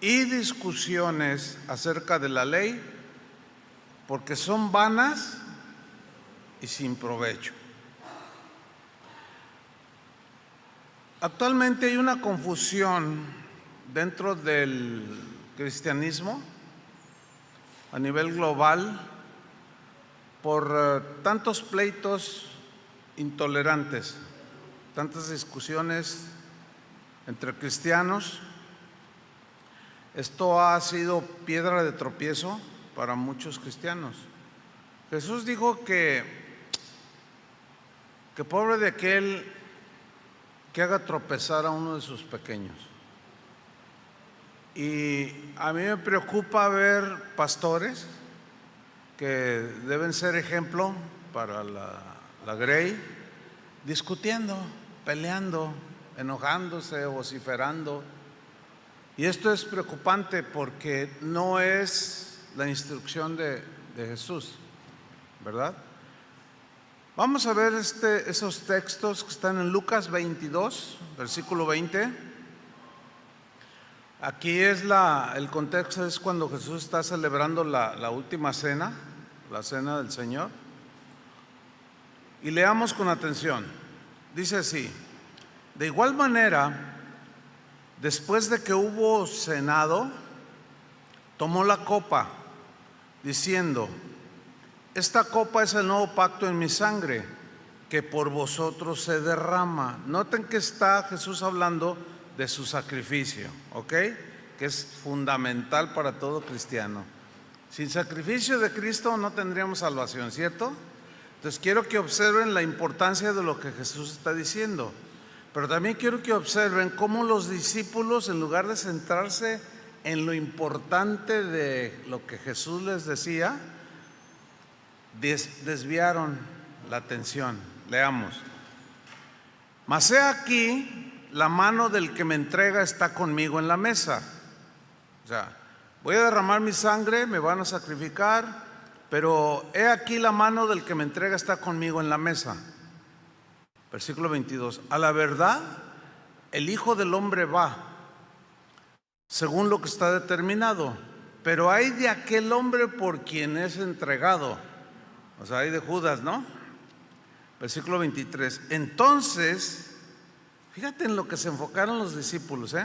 y discusiones acerca de la ley, porque son vanas y sin provecho. Actualmente hay una confusión dentro del cristianismo a nivel global por tantos pleitos intolerantes, tantas discusiones entre cristianos. Esto ha sido piedra de tropiezo para muchos cristianos. Jesús dijo que pobre de aquel que haga tropezar a uno de sus pequeños. Y a mí me preocupa ver pastores que deben ser ejemplo para la Grey, discutiendo, peleando, enojándose, vociferando. Y esto es preocupante porque no es la instrucción de Jesús, ¿verdad? Vamos a ver esos textos que están en Lucas 22, versículo 20. Aquí es el contexto es cuando Jesús está celebrando la última cena, la cena del Señor. Y leamos con atención. Dice así: de igual manera, después de que hubo cenado, tomó la copa, diciendo: esta copa es el nuevo pacto en mi sangre, que por vosotros se derrama. Noten que está Jesús hablando de su sacrificio, ¿ok? Que es fundamental para todo cristiano. Sin sacrificio de Cristo no tendríamos salvación, ¿cierto? Entonces quiero que observen la importancia de lo que Jesús está diciendo, pero también quiero que observen cómo los discípulos, en lugar de centrarse en lo importante de lo que Jesús les decía, desviaron la atención. Leamos: mas he aquí, la mano del que me entrega está conmigo en la mesa. O sea, voy a derramar mi sangre, me van a sacrificar, pero he aquí la mano del que me entrega está conmigo en la mesa. Versículo 22. A la verdad, el Hijo del Hombre va, según lo que está determinado, pero hay de aquel hombre por quien es entregado. O sea, hay de Judas, ¿no? Versículo 23. Entonces, fíjate en lo que se enfocaron los discípulos,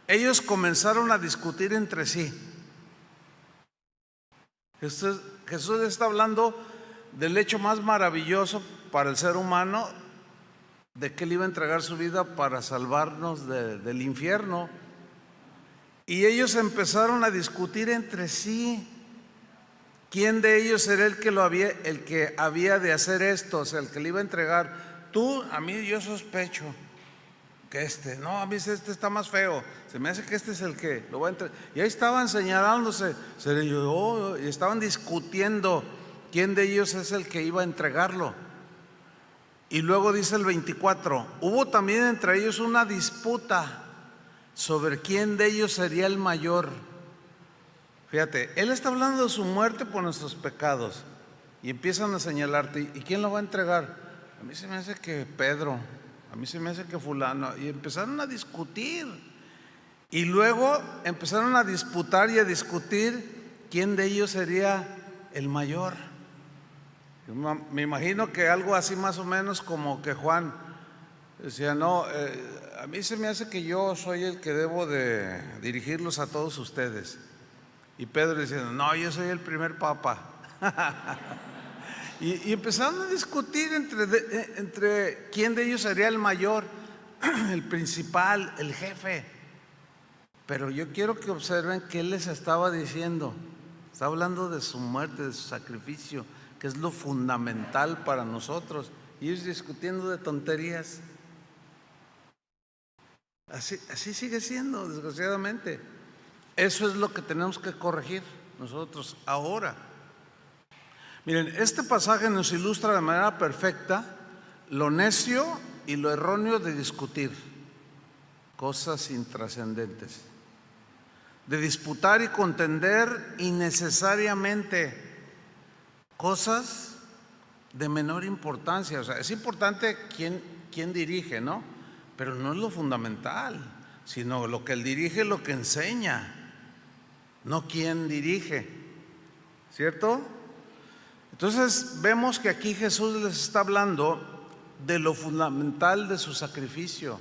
ellos comenzaron a discutir entre sí. Jesús está hablando del hecho más maravilloso para el ser humano, de que Él iba a entregar su vida para salvarnos del infierno. Y ellos empezaron a discutir entre sí. ¿Quién de ellos era el que había de hacer esto? O sea, el que le iba a entregar. Tú, a mí, yo sospecho que no, a mí este está más feo. Se me hace que este es el que lo va a entregar. Y ahí estaban señalándose, y estaban discutiendo quién de ellos es el que iba a entregarlo. Y luego dice el 24: hubo también entre ellos una disputa sobre quién de ellos sería el mayor. Fíjate, Él está hablando de su muerte por nuestros pecados y empiezan a señalarte: ¿y quién lo va a entregar? A mí se me hace que Pedro, a mí se me hace que fulano. Y empezaron a discutir, y luego empezaron a disputar y a discutir quién de ellos sería el mayor. Yo me imagino que algo así más o menos como que Juan decía: no, a mí se me hace que yo soy el que debo de dirigirlos a todos ustedes. Y Pedro diciendo: no, yo soy el primer papa. y empezaron a discutir entre quién de ellos sería el mayor, el principal, el jefe. Pero yo quiero que observen qué les estaba diciendo. Está hablando de su muerte, de su sacrificio, que es lo fundamental para nosotros. Y ellos discutiendo de tonterías. Así sigue siendo, desgraciadamente. Eso es lo que tenemos que corregir nosotros ahora. Miren, este pasaje nos ilustra de manera perfecta lo necio y lo erróneo de discutir cosas intrascendentes, de disputar y contender innecesariamente cosas de menor importancia. O sea, es importante quién dirige, ¿no? Pero no es lo fundamental. sino lo que él dirige es lo que enseña, no quién dirige, ¿cierto? Entonces vemos que aquí Jesús les está hablando de lo fundamental de su sacrificio,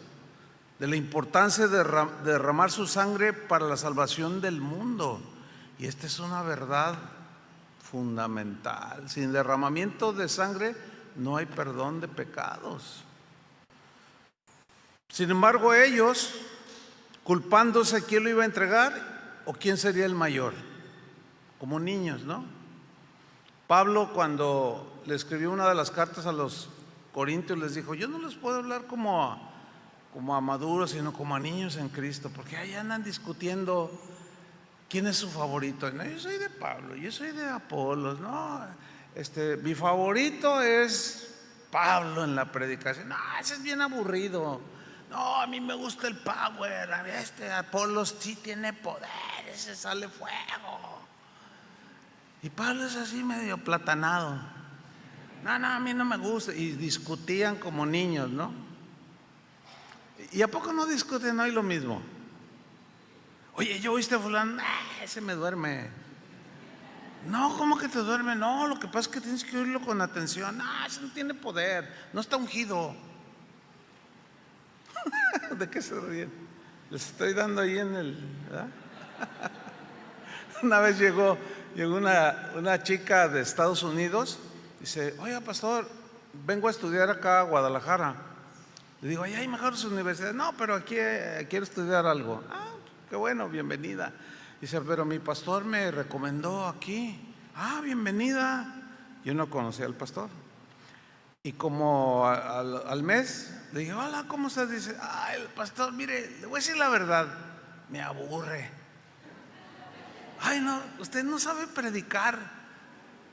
de la importancia de derramar su sangre para la salvación del mundo. Y esta es una verdad fundamental. Sin derramamiento de sangre no hay perdón de pecados. Sin embargo, ellos, culpándose, ¿quién lo iba a entregar o quién sería el mayor? Como niños, ¿no? Pablo, cuando le escribió una de las cartas a los Corintios, les dijo: yo no les puedo hablar como a maduros, sino como a niños en Cristo, porque ahí andan discutiendo quién es su favorito. No, yo soy de Pablo, yo soy de Apolos, no, mi favorito es Pablo en la predicación. No, ese es bien aburrido. No, a mí me gusta el power. Apolos sí tiene poder, ese sale fuego. Y Pablo es así medio platanado. No, a mí no me gusta. Y discutían como niños, ¿no? ¿Y a poco no discuten hoy lo mismo? Oye, ¿yo oíste a fulano? Ese me duerme. No, ¿cómo que te duerme? No, lo que pasa es que tienes que oírlo con atención. Ese no tiene poder, no está ungido. ¿De qué se ríen? Les estoy dando ahí en el... ¿verdad? Una vez llegó una chica de Estados Unidos. Dice: oiga, pastor, vengo a estudiar acá a Guadalajara. Le digo: allá hay mejores universidades. No, pero aquí quiero estudiar algo. Qué bueno, bienvenida. Dice: pero mi pastor me recomendó aquí. Bienvenida. Yo no conocía al pastor. Y como al mes le dije: hola, ¿cómo estás? Dice: el pastor, mire, le voy a decir la verdad, me aburre. No, usted no sabe predicar.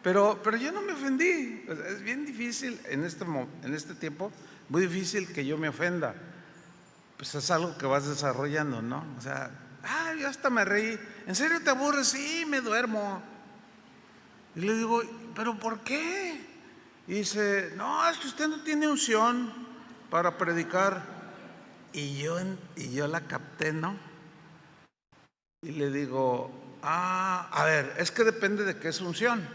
Pero yo no me ofendí. Es bien difícil en este tiempo, muy difícil que yo me ofenda. Pues es algo que vas desarrollando, ¿no? O sea, yo hasta me reí. ¿En serio te aburres? Sí, me duermo. Y le digo: ¿pero por qué? Y dice: no, es que usted no tiene unción para predicar. Y yo la capté, ¿no? Y le digo: a ver, es que depende de qué es unción.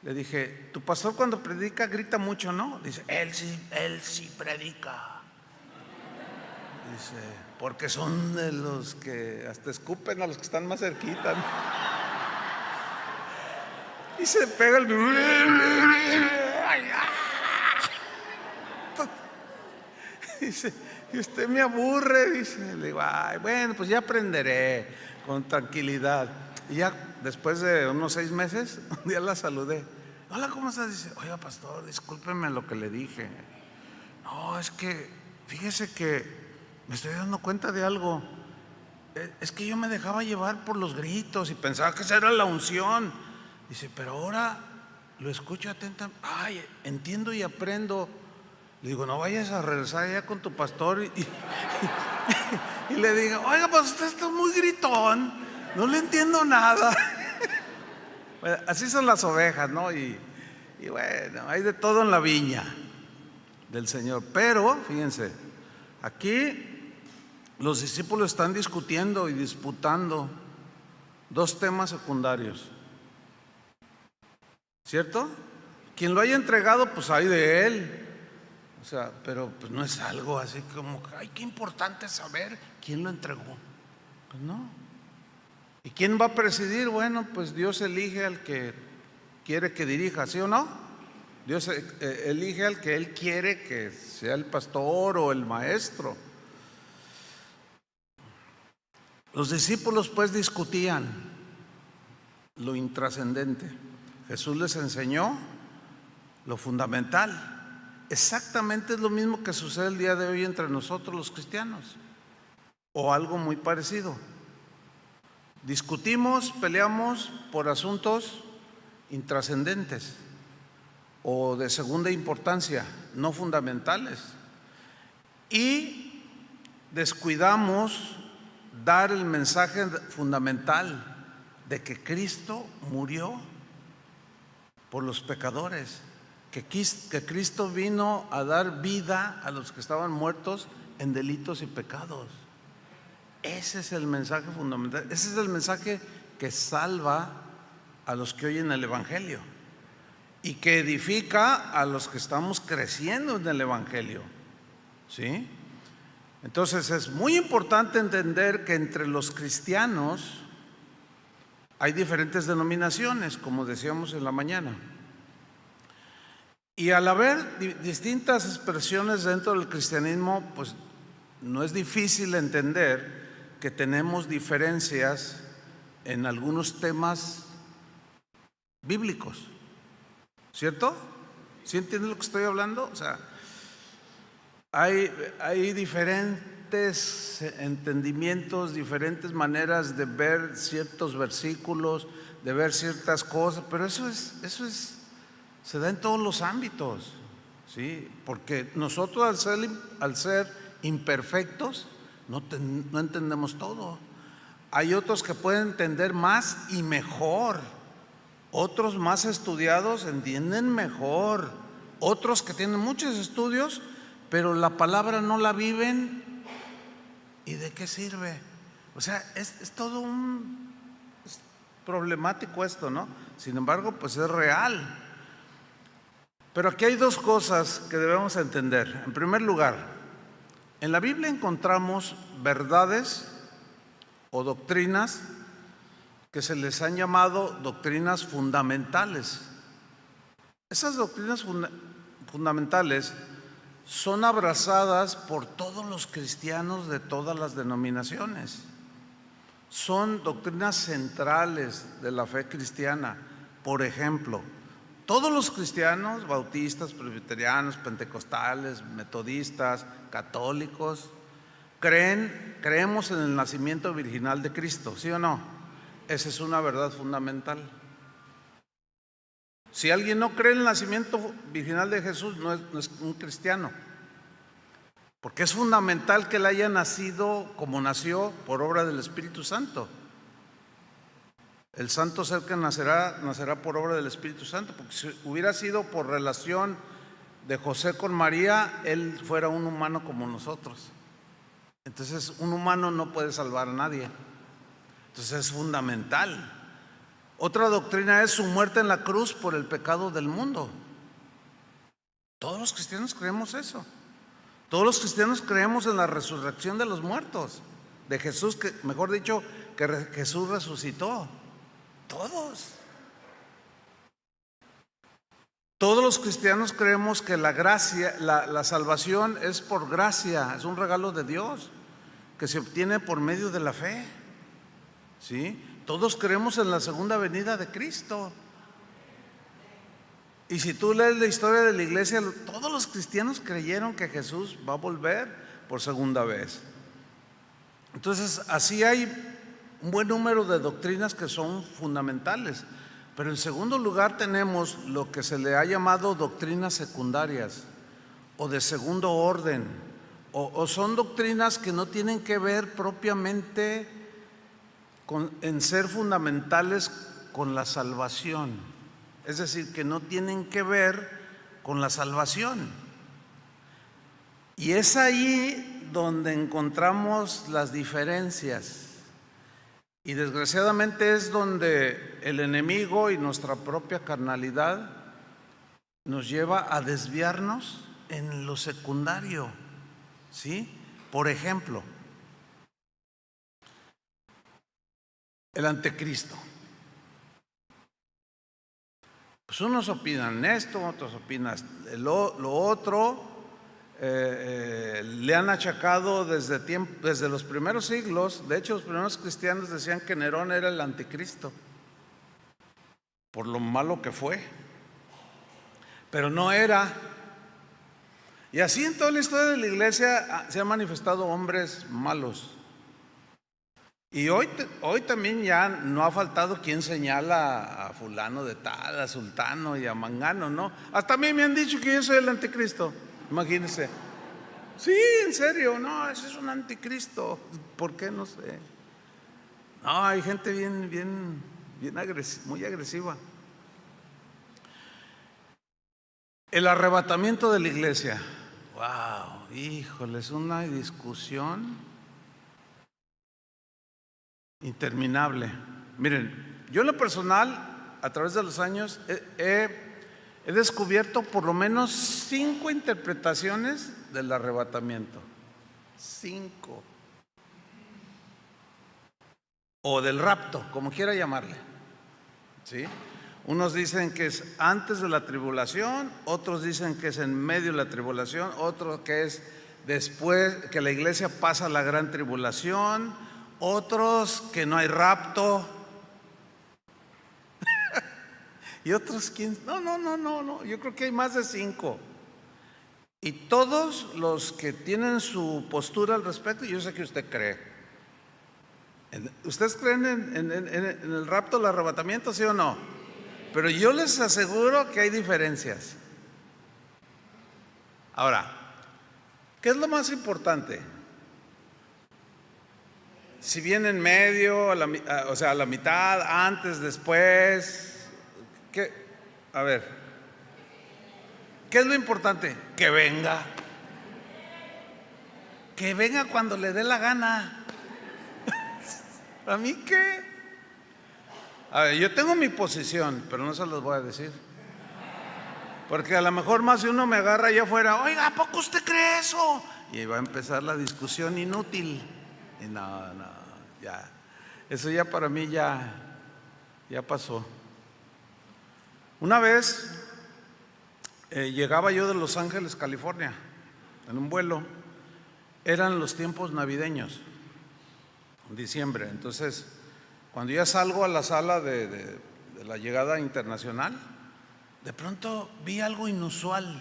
Le dije: tu pastor cuando predica grita mucho, ¿no? Dice: él sí predica. Dice: porque son de los que hasta escupen a los que están más cerquita, ¿no? Y se pega el... Dice: y usted me aburre. Dice. Le digo: bueno, pues ya aprenderé con tranquilidad. Y ya después de unos 6 meses, un día la saludé: hola, ¿cómo estás? Dice: oiga, pastor, discúlpeme lo que le dije. No, es que fíjese que me estoy dando cuenta de algo. Es que yo me dejaba llevar por los gritos y pensaba que esa era la unción. Dice: pero ahora lo escucho atentamente. Entiendo y aprendo. Le digo: no vayas a regresar allá con tu pastor y le digo: oiga, pues usted está muy gritón, no le entiendo nada. Bueno, así son las ovejas, ¿no? Y bueno, hay de todo en la viña del Señor. Pero fíjense, aquí los discípulos están discutiendo y disputando 2 temas secundarios, ¿cierto? Quien lo haya entregado, pues hay de él. O sea, pero pues no es algo así como: qué importante saber quién lo entregó. Pues no. ¿Y quién va a presidir? Bueno, pues Dios elige al que quiere que dirija, ¿sí o no? Dios elige al que Él quiere que sea el pastor o el maestro. Los discípulos pues discutían lo intrascendente. Jesús les enseñó lo fundamental. Exactamente es lo mismo que sucede el día de hoy entre nosotros los cristianos, o algo muy parecido. Discutimos, peleamos por asuntos intrascendentes o de segunda importancia, no fundamentales, y descuidamos dar el mensaje fundamental de que Cristo murió por los pecadores, que Cristo vino a dar vida a los que estaban muertos en delitos y pecados. Ese es el mensaje fundamental. Ese es el mensaje que salva a los que oyen el Evangelio y que edifica a los que estamos creciendo en el Evangelio. ¿Sí? Entonces es muy importante entender que entre los cristianos hay diferentes denominaciones, como decíamos en la mañana. Y al haber distintas expresiones dentro del cristianismo, pues no es difícil entender que tenemos diferencias en algunos temas bíblicos, ¿cierto? ¿Sí entienden lo que estoy hablando? O sea, hay diferentes entendimientos, diferentes maneras de ver ciertos versículos, de ver ciertas cosas, pero eso se da en todos los ámbitos, ¿sí? Porque nosotros al ser imperfectos no entendemos todo. Hay otros que pueden entender más y mejor, otros más estudiados entienden mejor, otros que tienen muchos estudios pero la palabra no la viven. ¿Y de qué sirve? O sea, es todo es problemático esto, ¿no? Sin embargo, pues es real. Pero aquí hay dos cosas que debemos entender. En primer lugar, en la Biblia encontramos verdades o doctrinas que se les han llamado doctrinas fundamentales. Esas doctrinas fundamentales son abrazadas por todos los cristianos de todas las denominaciones. Son doctrinas centrales de la fe cristiana. Por ejemplo, todos los cristianos, bautistas, presbiterianos, pentecostales, metodistas, católicos, creemos en el nacimiento virginal de Cristo, ¿sí o no? Esa es una verdad fundamental. Si alguien no cree en el nacimiento virginal de Jesús, no es un cristiano, porque es fundamental que él haya nacido como nació por obra del Espíritu Santo. El santo ser que nacerá por obra del Espíritu Santo, porque si hubiera sido por relación de José con María, él fuera un humano como nosotros. Entonces un humano no puede salvar a nadie. Entonces es fundamental. Otra doctrina es su muerte en la cruz por el pecado del mundo. Todos los cristianos creemos eso. Todos los cristianos creemos en la resurrección de los muertos, de Jesús, que mejor dicho, que Jesús resucitó. Todos. Todos los cristianos creemos que la gracia, la salvación es por gracia, es un regalo de Dios que se obtiene por medio de la fe. ¿Sí? Todos creemos en la segunda venida de Cristo. Y si tú lees la historia de la iglesia, todos los cristianos creyeron que Jesús va a volver por segunda vez. Entonces, así hay un buen número de doctrinas que son fundamentales. Pero en segundo lugar tenemos lo que se le ha llamado doctrinas secundarias o de segundo orden, o son doctrinas que no tienen que ver propiamente en ser fundamentales con la salvación, es decir, que no tienen que ver con la salvación. Y es ahí donde encontramos las diferencias, y desgraciadamente es donde el enemigo y nuestra propia carnalidad nos lleva a desviarnos en lo secundario, ¿sí? Por ejemplo, el anticristo. Pues unos opinan esto, otros opinan lo otro. Le han achacado desde los primeros siglos. De hecho, los primeros cristianos decían que Nerón era el anticristo por lo malo que fue, pero no era. Y así en toda la historia de la iglesia se han manifestado hombres malos. Y hoy también ya no ha faltado quien señala a fulano de tal, a sultano y a mangano, ¿no? Hasta a mí me han dicho que yo soy el anticristo, imagínense. Sí, en serio, no, ese es un anticristo. ¿Por qué? No sé. No, hay gente muy agresiva. El arrebatamiento de la iglesia. Wow, híjole, es una discusión interminable. Miren, yo en lo personal, a través de los años, he descubierto por lo menos 5 interpretaciones del arrebatamiento. 5. O del rapto, como quiera llamarle. ¿Sí? Unos dicen que es antes de la tribulación, otros dicen que es en medio de la tribulación, otros que es después que la iglesia pasa la gran tribulación, otros que no hay rapto. Y otros, ¿quién? No, yo creo que hay más de 5. Y todos los que tienen su postura al respecto, yo sé que usted cree. ¿Ustedes creen en el rapto, el arrebatamiento, sí o no? Pero yo les aseguro que hay diferencias. Ahora, ¿qué es lo más importante? Si viene en medio, o sea, a la mitad, antes, después. ¿Qué? A ver, ¿qué es lo importante? Que venga. Que venga cuando le dé la gana. ¿A mí qué? A ver, yo tengo mi posición, pero no se los voy a decir. Porque a lo mejor más de uno me agarra allá afuera. Oiga, ¿a poco usted cree eso? Y va a empezar la discusión inútil. Y no, ya. Eso ya para mí ya pasó. Una vez llegaba yo de Los Ángeles, California, en un vuelo. Eran los tiempos navideños, en diciembre. Entonces, cuando ya salgo a la sala de la llegada internacional, de pronto vi algo inusual.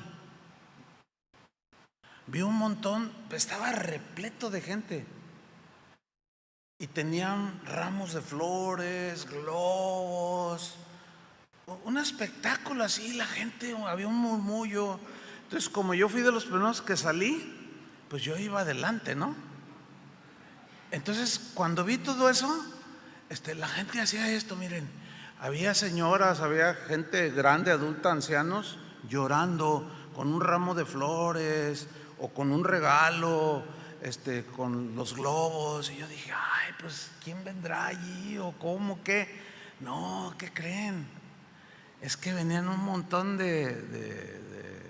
Vi un montón, estaba repleto de gente. Y tenían ramos de flores, globos, un espectáculo así, la gente, había un murmullo. Entonces, como yo fui de los primeros que salí, pues yo iba adelante, ¿no? Entonces, cuando vi todo eso, la gente hacía esto, miren, había señoras, había gente grande, adulta, ancianos, llorando con un ramo de flores o con un regalo, con los globos. Y yo dije, ay, pues, ¿quién vendrá allí? ¿O cómo? ¿Qué? No, ¿qué creen? Es que venían un montón de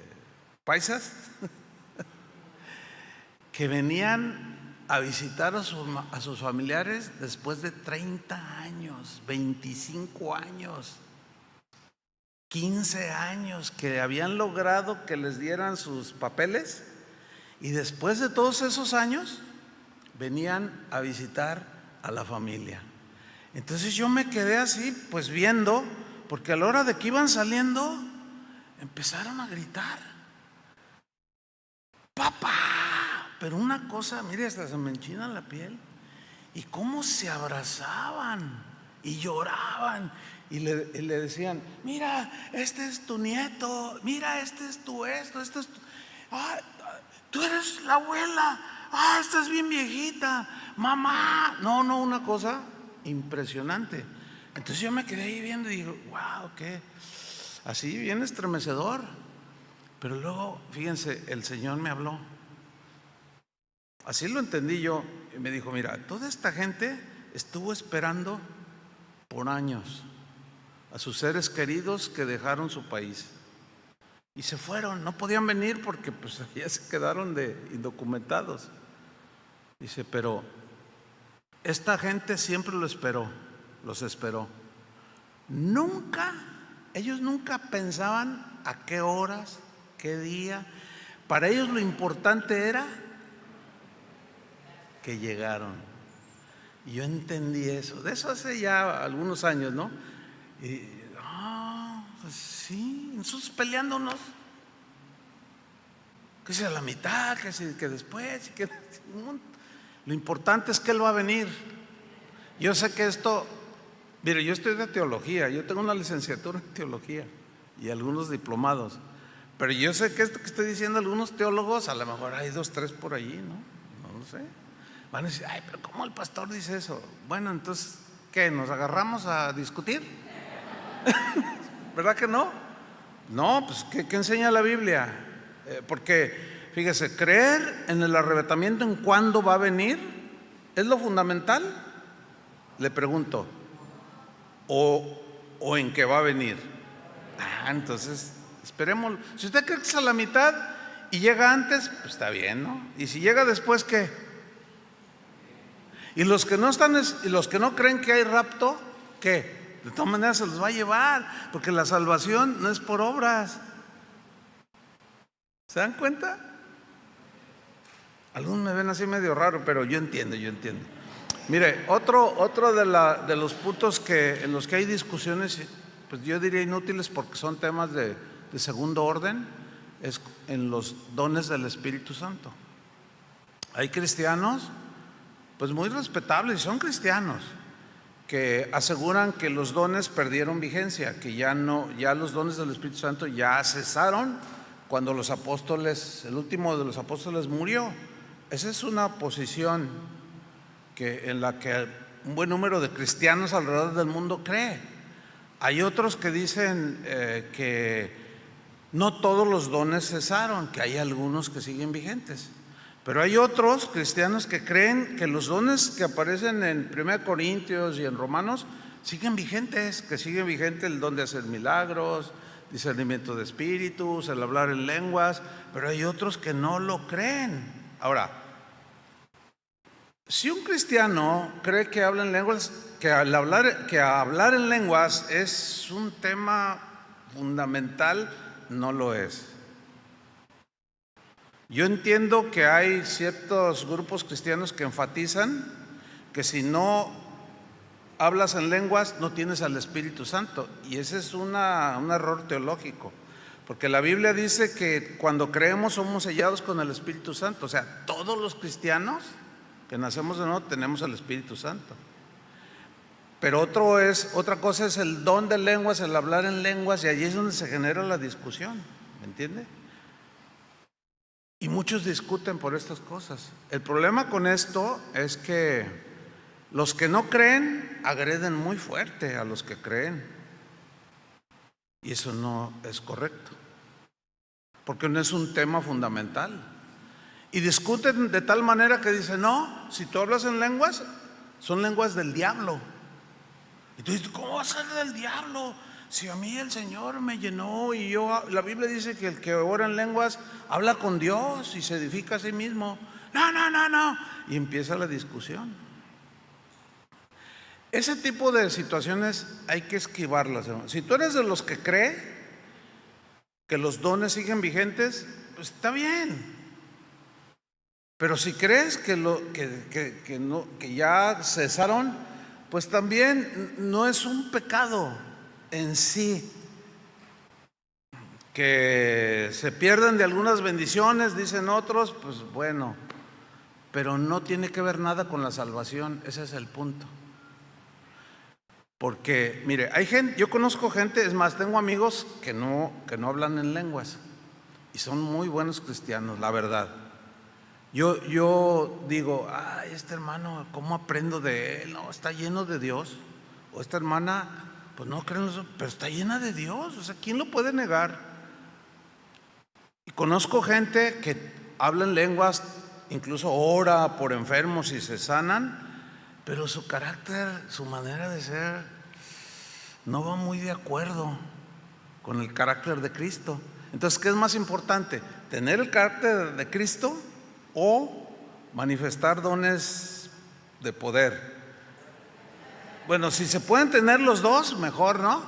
paisas que venían a visitar a sus familiares después de 30 años, 25 años, 15 años que habían logrado que les dieran sus papeles, y después de todos esos años venían a visitar a la familia. Entonces yo me quedé así, pues viendo, porque a la hora de que iban saliendo empezaron a gritar, ¡papá! Pero una cosa, mire, hasta se me enchina la piel. Y cómo se abrazaban y lloraban y le decían, mira, este es tu nieto, mira, este es tu esto es tu... Ah, tú eres la abuela, estás bien viejita, mamá. No, una cosa impresionante. Entonces yo me quedé ahí viendo y digo, wow, qué, así bien estremecedor. Pero luego, fíjense, el Señor me habló. Así lo entendí yo, y me dijo, mira, toda esta gente estuvo esperando por años a sus seres queridos que dejaron su país y se fueron, no podían venir porque pues ya se quedaron de indocumentados. Dice, pero esta gente siempre los esperó. Ellos nunca pensaban a qué horas, qué día. Para ellos lo importante era que llegaron. Y yo entendí eso. De eso hace ya algunos años, ¿no? Y pues sí, nosotros peleándonos. Que sea la mitad, que después, lo importante es que Él va a venir. Yo sé que esto, mire, yo estoy de teología, yo tengo una licenciatura en teología y algunos diplomados, pero yo sé que esto que estoy diciendo, algunos teólogos, a lo mejor hay 2, 3 por allí, no lo sé. Van a decir, ay, pero ¿cómo el pastor dice eso? Bueno, entonces, ¿qué? ¿Nos agarramos a discutir? ¿Verdad que no? No, pues ¿qué enseña la Biblia? Porque, fíjese, creer en el arrebatamiento, en cuándo va a venir, es lo fundamental. Le pregunto, ¿o en qué va a venir? Entonces, esperemos. Si usted cree que es a la mitad y llega antes, pues está bien, ¿no? Y si llega después, ¿qué? Y los que no creen que hay rapto, ¿qué? De todas maneras se los va a llevar, porque la salvación no es por obras. ¿Se dan cuenta? Algunos me ven así medio raro, pero yo entiendo. Mire, otro de los puntos en los que hay discusiones, pues yo diría inútiles porque son temas de segundo orden, es en los dones del Espíritu Santo. Hay cristianos, pues muy respetables, y son cristianos, que aseguran que los dones perdieron vigencia, que ya los dones del Espíritu Santo ya cesaron cuando el último de los apóstoles murió. Esa es una posición en la que un buen número de cristianos alrededor del mundo cree. Hay otros que dicen que no todos los dones cesaron, que hay algunos que siguen vigentes. Pero hay otros cristianos que creen que los dones que aparecen en 1 Corintios y en Romanos siguen vigentes, que sigue vigente el don de hacer milagros, discernimiento de espíritus, el hablar en lenguas, pero hay otros que no lo creen. Ahora, si un cristiano cree que habla en lenguas, que hablar en lenguas es un tema fundamental, no lo es. Yo entiendo que hay ciertos grupos cristianos que enfatizan que si no hablas en lenguas no tienes al Espíritu Santo, y ese es un error teológico, porque la Biblia dice que cuando creemos somos sellados con el Espíritu Santo. O sea, todos los cristianos que nacemos de nuevo tenemos al Espíritu Santo. Pero otra cosa es el don de lenguas, el hablar en lenguas, y allí es donde se genera la discusión, ¿me entiende? Y muchos discuten por estas cosas. El problema con esto es que los que no creen agreden muy fuerte a los que creen, y eso no es correcto, porque no es un tema fundamental. Y discuten de tal manera que dicen, no, si tú hablas en lenguas, son lenguas del diablo. Y tú dices, ¿cómo va a ser del diablo? Si a mí el Señor me llenó y la Biblia dice que el que ora en lenguas habla con Dios y se edifica a sí mismo. No. Y empieza la discusión. Ese tipo de situaciones hay que esquivarlas, hermano. Si tú eres de los que cree que los dones siguen vigentes, pues está bien. Pero si crees que ya cesaron, pues también no es un pecado en sí que se pierden de algunas bendiciones, dicen otros, pues bueno, pero no tiene que ver nada con la salvación. Ese es el punto. Porque, mire, yo conozco gente, es más, tengo amigos que no hablan en lenguas y son muy buenos cristianos, la verdad. Yo digo, este hermano, ¿cómo aprendo de él? No, está lleno de Dios. O esta hermana, pues no creen eso, pero está llena de Dios. O sea, ¿quién lo puede negar? Y conozco gente que habla en lenguas, incluso ora por enfermos y se sanan, pero su carácter, su manera de ser, no va muy de acuerdo con el carácter de Cristo. Entonces, ¿qué es más importante? ¿Tener el carácter de Cristo o manifestar dones de poder? Bueno, si se pueden tener los dos, mejor, ¿no?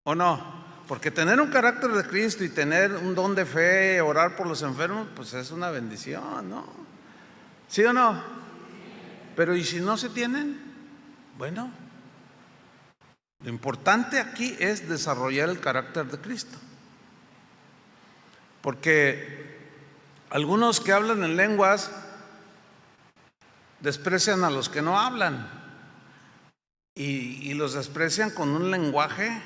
¿O no? Porque tener un carácter de Cristo y tener un don de fe, orar por los enfermos, pues es una bendición, ¿no? ¿Sí o no? Pero ¿y si no se tienen? Bueno, lo importante aquí es desarrollar el carácter de Cristo. Porque algunos que hablan en lenguas desprecian a los que no hablan y los desprecian con un lenguaje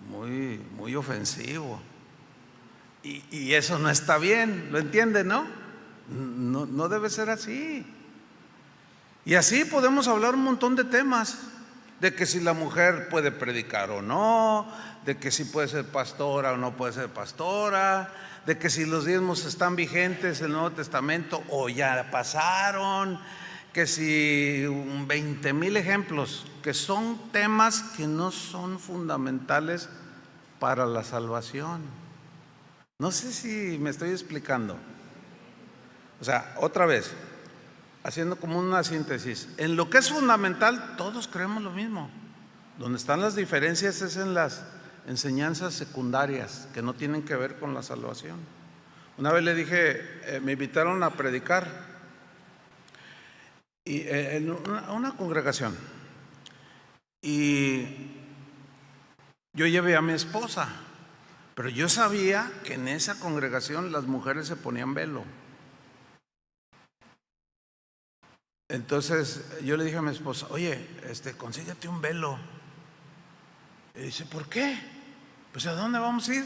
muy ofensivo, y eso no está bien, ¿lo entienden, no? No debe ser así. Y así podemos hablar un montón de temas, de que si la mujer puede predicar o no, de que si puede ser pastora o no puede ser pastora, de que si los diezmos están vigentes en el Nuevo Testamento o ya pasaron, que si 20,000 ejemplos, que son temas que no son fundamentales para la salvación. No sé si me estoy explicando. O sea, otra vez, haciendo como una síntesis, en lo que es fundamental todos creemos lo mismo. Donde están las diferencias es en las enseñanzas secundarias que no tienen que ver con la salvación. Una vez le dije, me invitaron a predicar en una congregación, y yo llevé a mi esposa, pero yo sabía que en esa congregación las mujeres se ponían velo. Entonces yo le dije a mi esposa, oye, consíguete un velo. Y dice, ¿por qué? Pues ¿a dónde vamos a ir?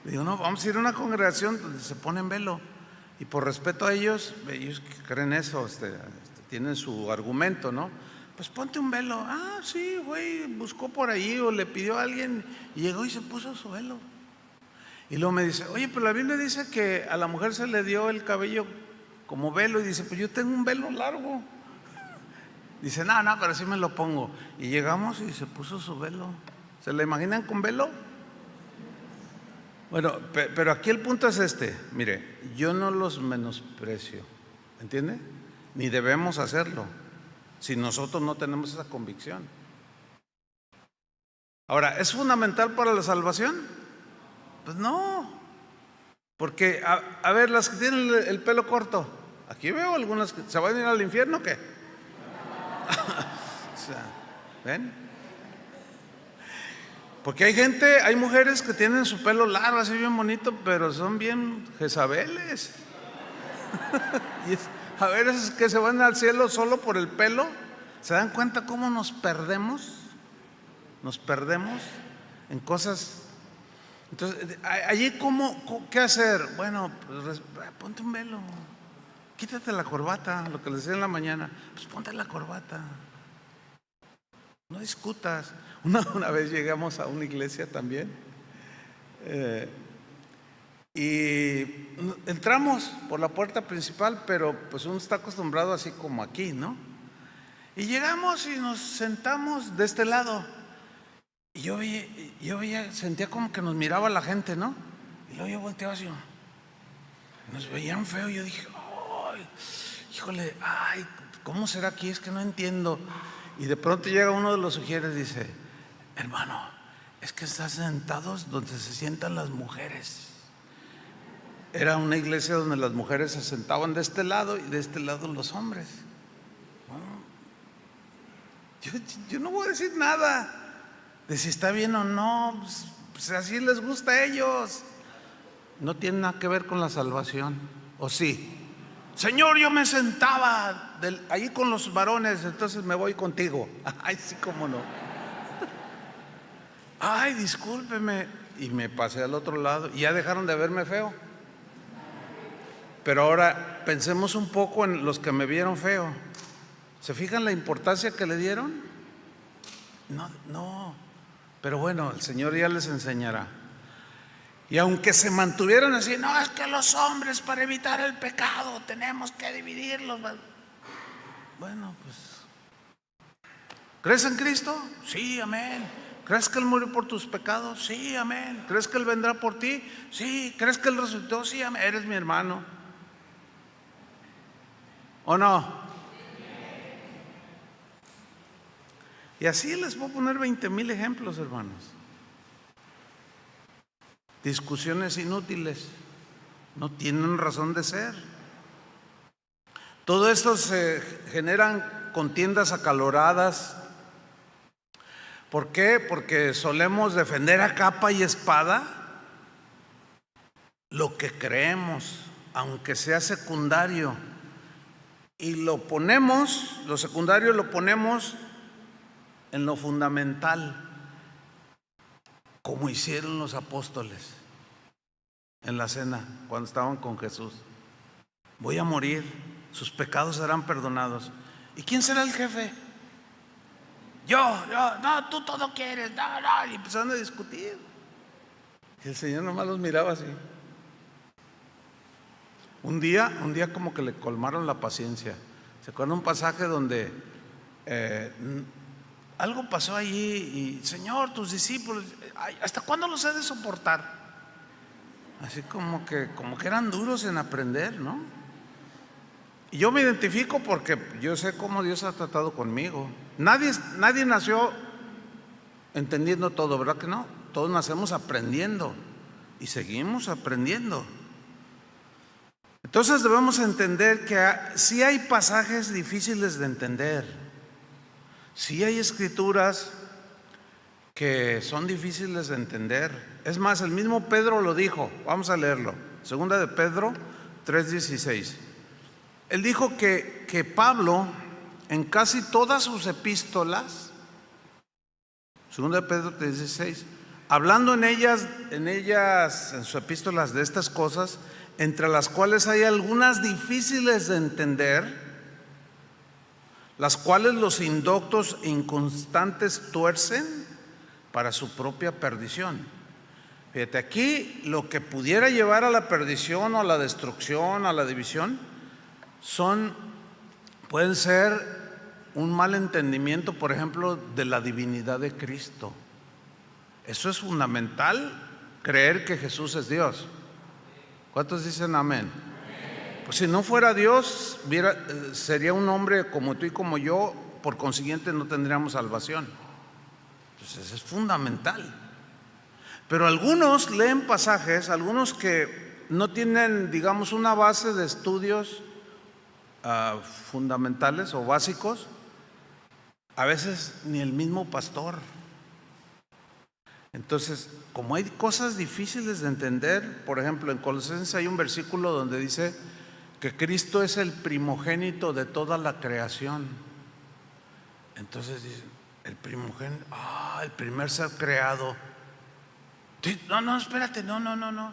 Le digo, no, vamos a ir a una congregación donde se ponen velo. Y por respeto a ellos que creen eso, tienen su argumento, ¿no? Pues ponte un velo. Ah, sí, güey, buscó por ahí o le pidió a alguien y llegó y se puso su velo. Y luego me dice, oye, pero la Biblia dice que a la mujer se le dio el cabello como velo. Y dice, pues yo tengo un velo largo. Dice, no, pero sí me lo pongo. Y llegamos y se puso su velo. ¿Se la imaginan con velo? Bueno, pero aquí el punto es mire, yo no los menosprecio, ¿entiende? Ni debemos hacerlo si nosotros no tenemos esa convicción. Ahora, ¿es fundamental para la salvación? Pues no, porque a ver, las que tienen el pelo corto, aquí veo algunas que se van a ir al infierno, ¿qué? O sea, ¿ven? Porque hay mujeres que tienen su pelo largo, así bien bonito, pero son bien Jezabeles. A ver, esos que se van al cielo solo por el pelo, ¿se dan cuenta cómo nos perdemos? Nos perdemos en cosas. Entonces, allí, ¿qué hacer? Bueno, pues, ponte un velo, quítate la corbata, lo que les decía en la mañana, pues ponte la corbata. No discutas. Una vez llegamos a una iglesia también y entramos por la puerta principal, pero pues uno está acostumbrado así como aquí, ¿no? Y llegamos y nos sentamos de este lado. Y yo sentía como que nos miraba la gente, ¿no? Y luego yo volteaba así, nos veían feo. Y yo dije, ay, híjole, ay, ¿cómo será aquí? Es que no entiendo. Y de pronto llega uno de los sugieres y dice, hermano, es que están sentados donde se sientan las mujeres. Era una iglesia donde las mujeres se sentaban de este lado y de este lado los hombres. Bueno, yo no voy a decir nada de si está bien o no, pues así les gusta a ellos. No tiene nada que ver con la salvación, ¿o sí? Señor, yo me sentaba ahí con los varones, entonces me voy contigo. Ay, sí, cómo no. Ay, discúlpeme. Y me pasé al otro lado y ya dejaron de verme feo. Pero ahora pensemos un poco en los que me vieron feo. ¿Se fijan la importancia que le dieron? No. Pero bueno, el Señor ya les enseñará. Y aunque se mantuvieran así, no, es que los hombres, para evitar el pecado tenemos que dividirlos. Bueno, pues, ¿crees en Cristo? Sí, amén. ¿Crees que Él murió por tus pecados? Sí, amén. ¿Crees que Él vendrá por ti? Sí. ¿Crees que Él resucitó? Sí, amén. Eres mi hermano, ¿o no? Y así les voy a poner 20,000 ejemplos, hermanos. Discusiones inútiles, no tienen razón de ser. Todo esto se generan contiendas acaloradas. ¿Por qué? Porque solemos defender a capa y espada lo que creemos, aunque sea secundario, y lo secundario lo ponemos en lo fundamental, como hicieron los apóstoles en la cena cuando estaban con Jesús. Voy a morir, sus pecados serán perdonados. ¿Y quién será el jefe? Yo, no, tú todo quieres, no, y empezaron a discutir. Y el Señor nomás los miraba así. Un día como que le colmaron la paciencia. ¿Se acuerdan un pasaje donde algo pasó allí y Señor, tus discípulos, ¿hasta cuándo los he de soportar? Así como que eran duros en aprender, ¿no? Y yo me identifico porque yo sé cómo Dios ha tratado conmigo. Nadie nació entendiendo todo, ¿verdad que no? Todos nacemos aprendiendo y seguimos aprendiendo. Entonces debemos entender que sí hay pasajes difíciles de entender, sí hay escrituras que son difíciles de entender. Es más, el mismo Pedro lo dijo. Vamos a leerlo. Segunda de Pedro 3:16. Él dijo que Pablo, en casi todas sus epístolas, segunda de Pedro 3:16, hablando en sus epístolas de estas cosas, entre las cuales hay algunas difíciles de entender, las cuales los indoctos e inconstantes tuercen para su propia perdición. Fíjate, aquí lo que pudiera llevar a la perdición o a la destrucción, a la división, pueden ser un mal entendimiento, por ejemplo, de la divinidad de Cristo. Eso es fundamental, creer que Jesús es Dios. ¿Cuántos dicen amén? Pues si no fuera Dios, sería un hombre como tú y como yo, por consiguiente no tendríamos salvación. Entonces es fundamental. Pero algunos leen pasajes, algunos que no tienen, digamos, una base de estudios fundamentales o básicos, a veces ni el mismo pastor. Entonces, como hay cosas difíciles de entender, por ejemplo, en Colosenses hay un versículo donde dice que Cristo es el primogénito de toda la creación. Entonces dicen, el primogénito, el primer ser creado. No, espérate, no.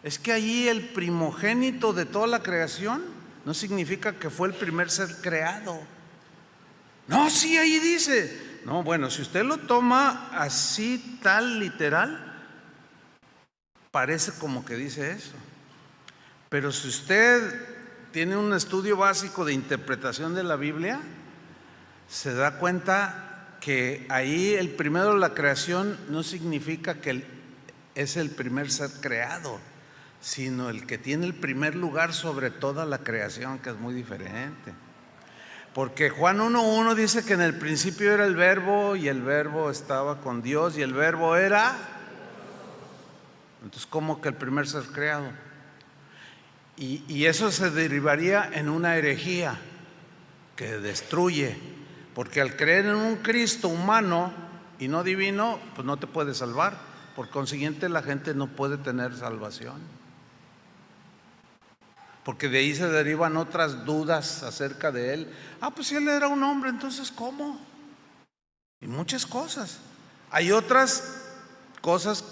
Es que allí el primogénito de toda la creación no significa que fue el primer ser creado. No, sí, ahí dice. No, bueno, si usted lo toma así, tal, literal, parece como que dice eso. Pero si usted tiene un estudio básico de interpretación de la Biblia, se da cuenta que ahí el primero de la creación no significa que es el primer ser creado, sino el que tiene el primer lugar sobre toda la creación, que es muy diferente. Porque Juan 1:1 dice que en el principio era el verbo y el verbo estaba con Dios y el verbo era. Entonces, ¿cómo que el primer ser creado? Y eso se derivaría en una herejía que destruye, porque al creer en un Cristo humano y no divino, pues no te puede salvar. Por consiguiente, la gente no puede tener salvación, porque de ahí se derivan otras dudas acerca de él. Pues si él era un hombre, entonces ¿cómo? Y muchas cosas. Hay otras cosas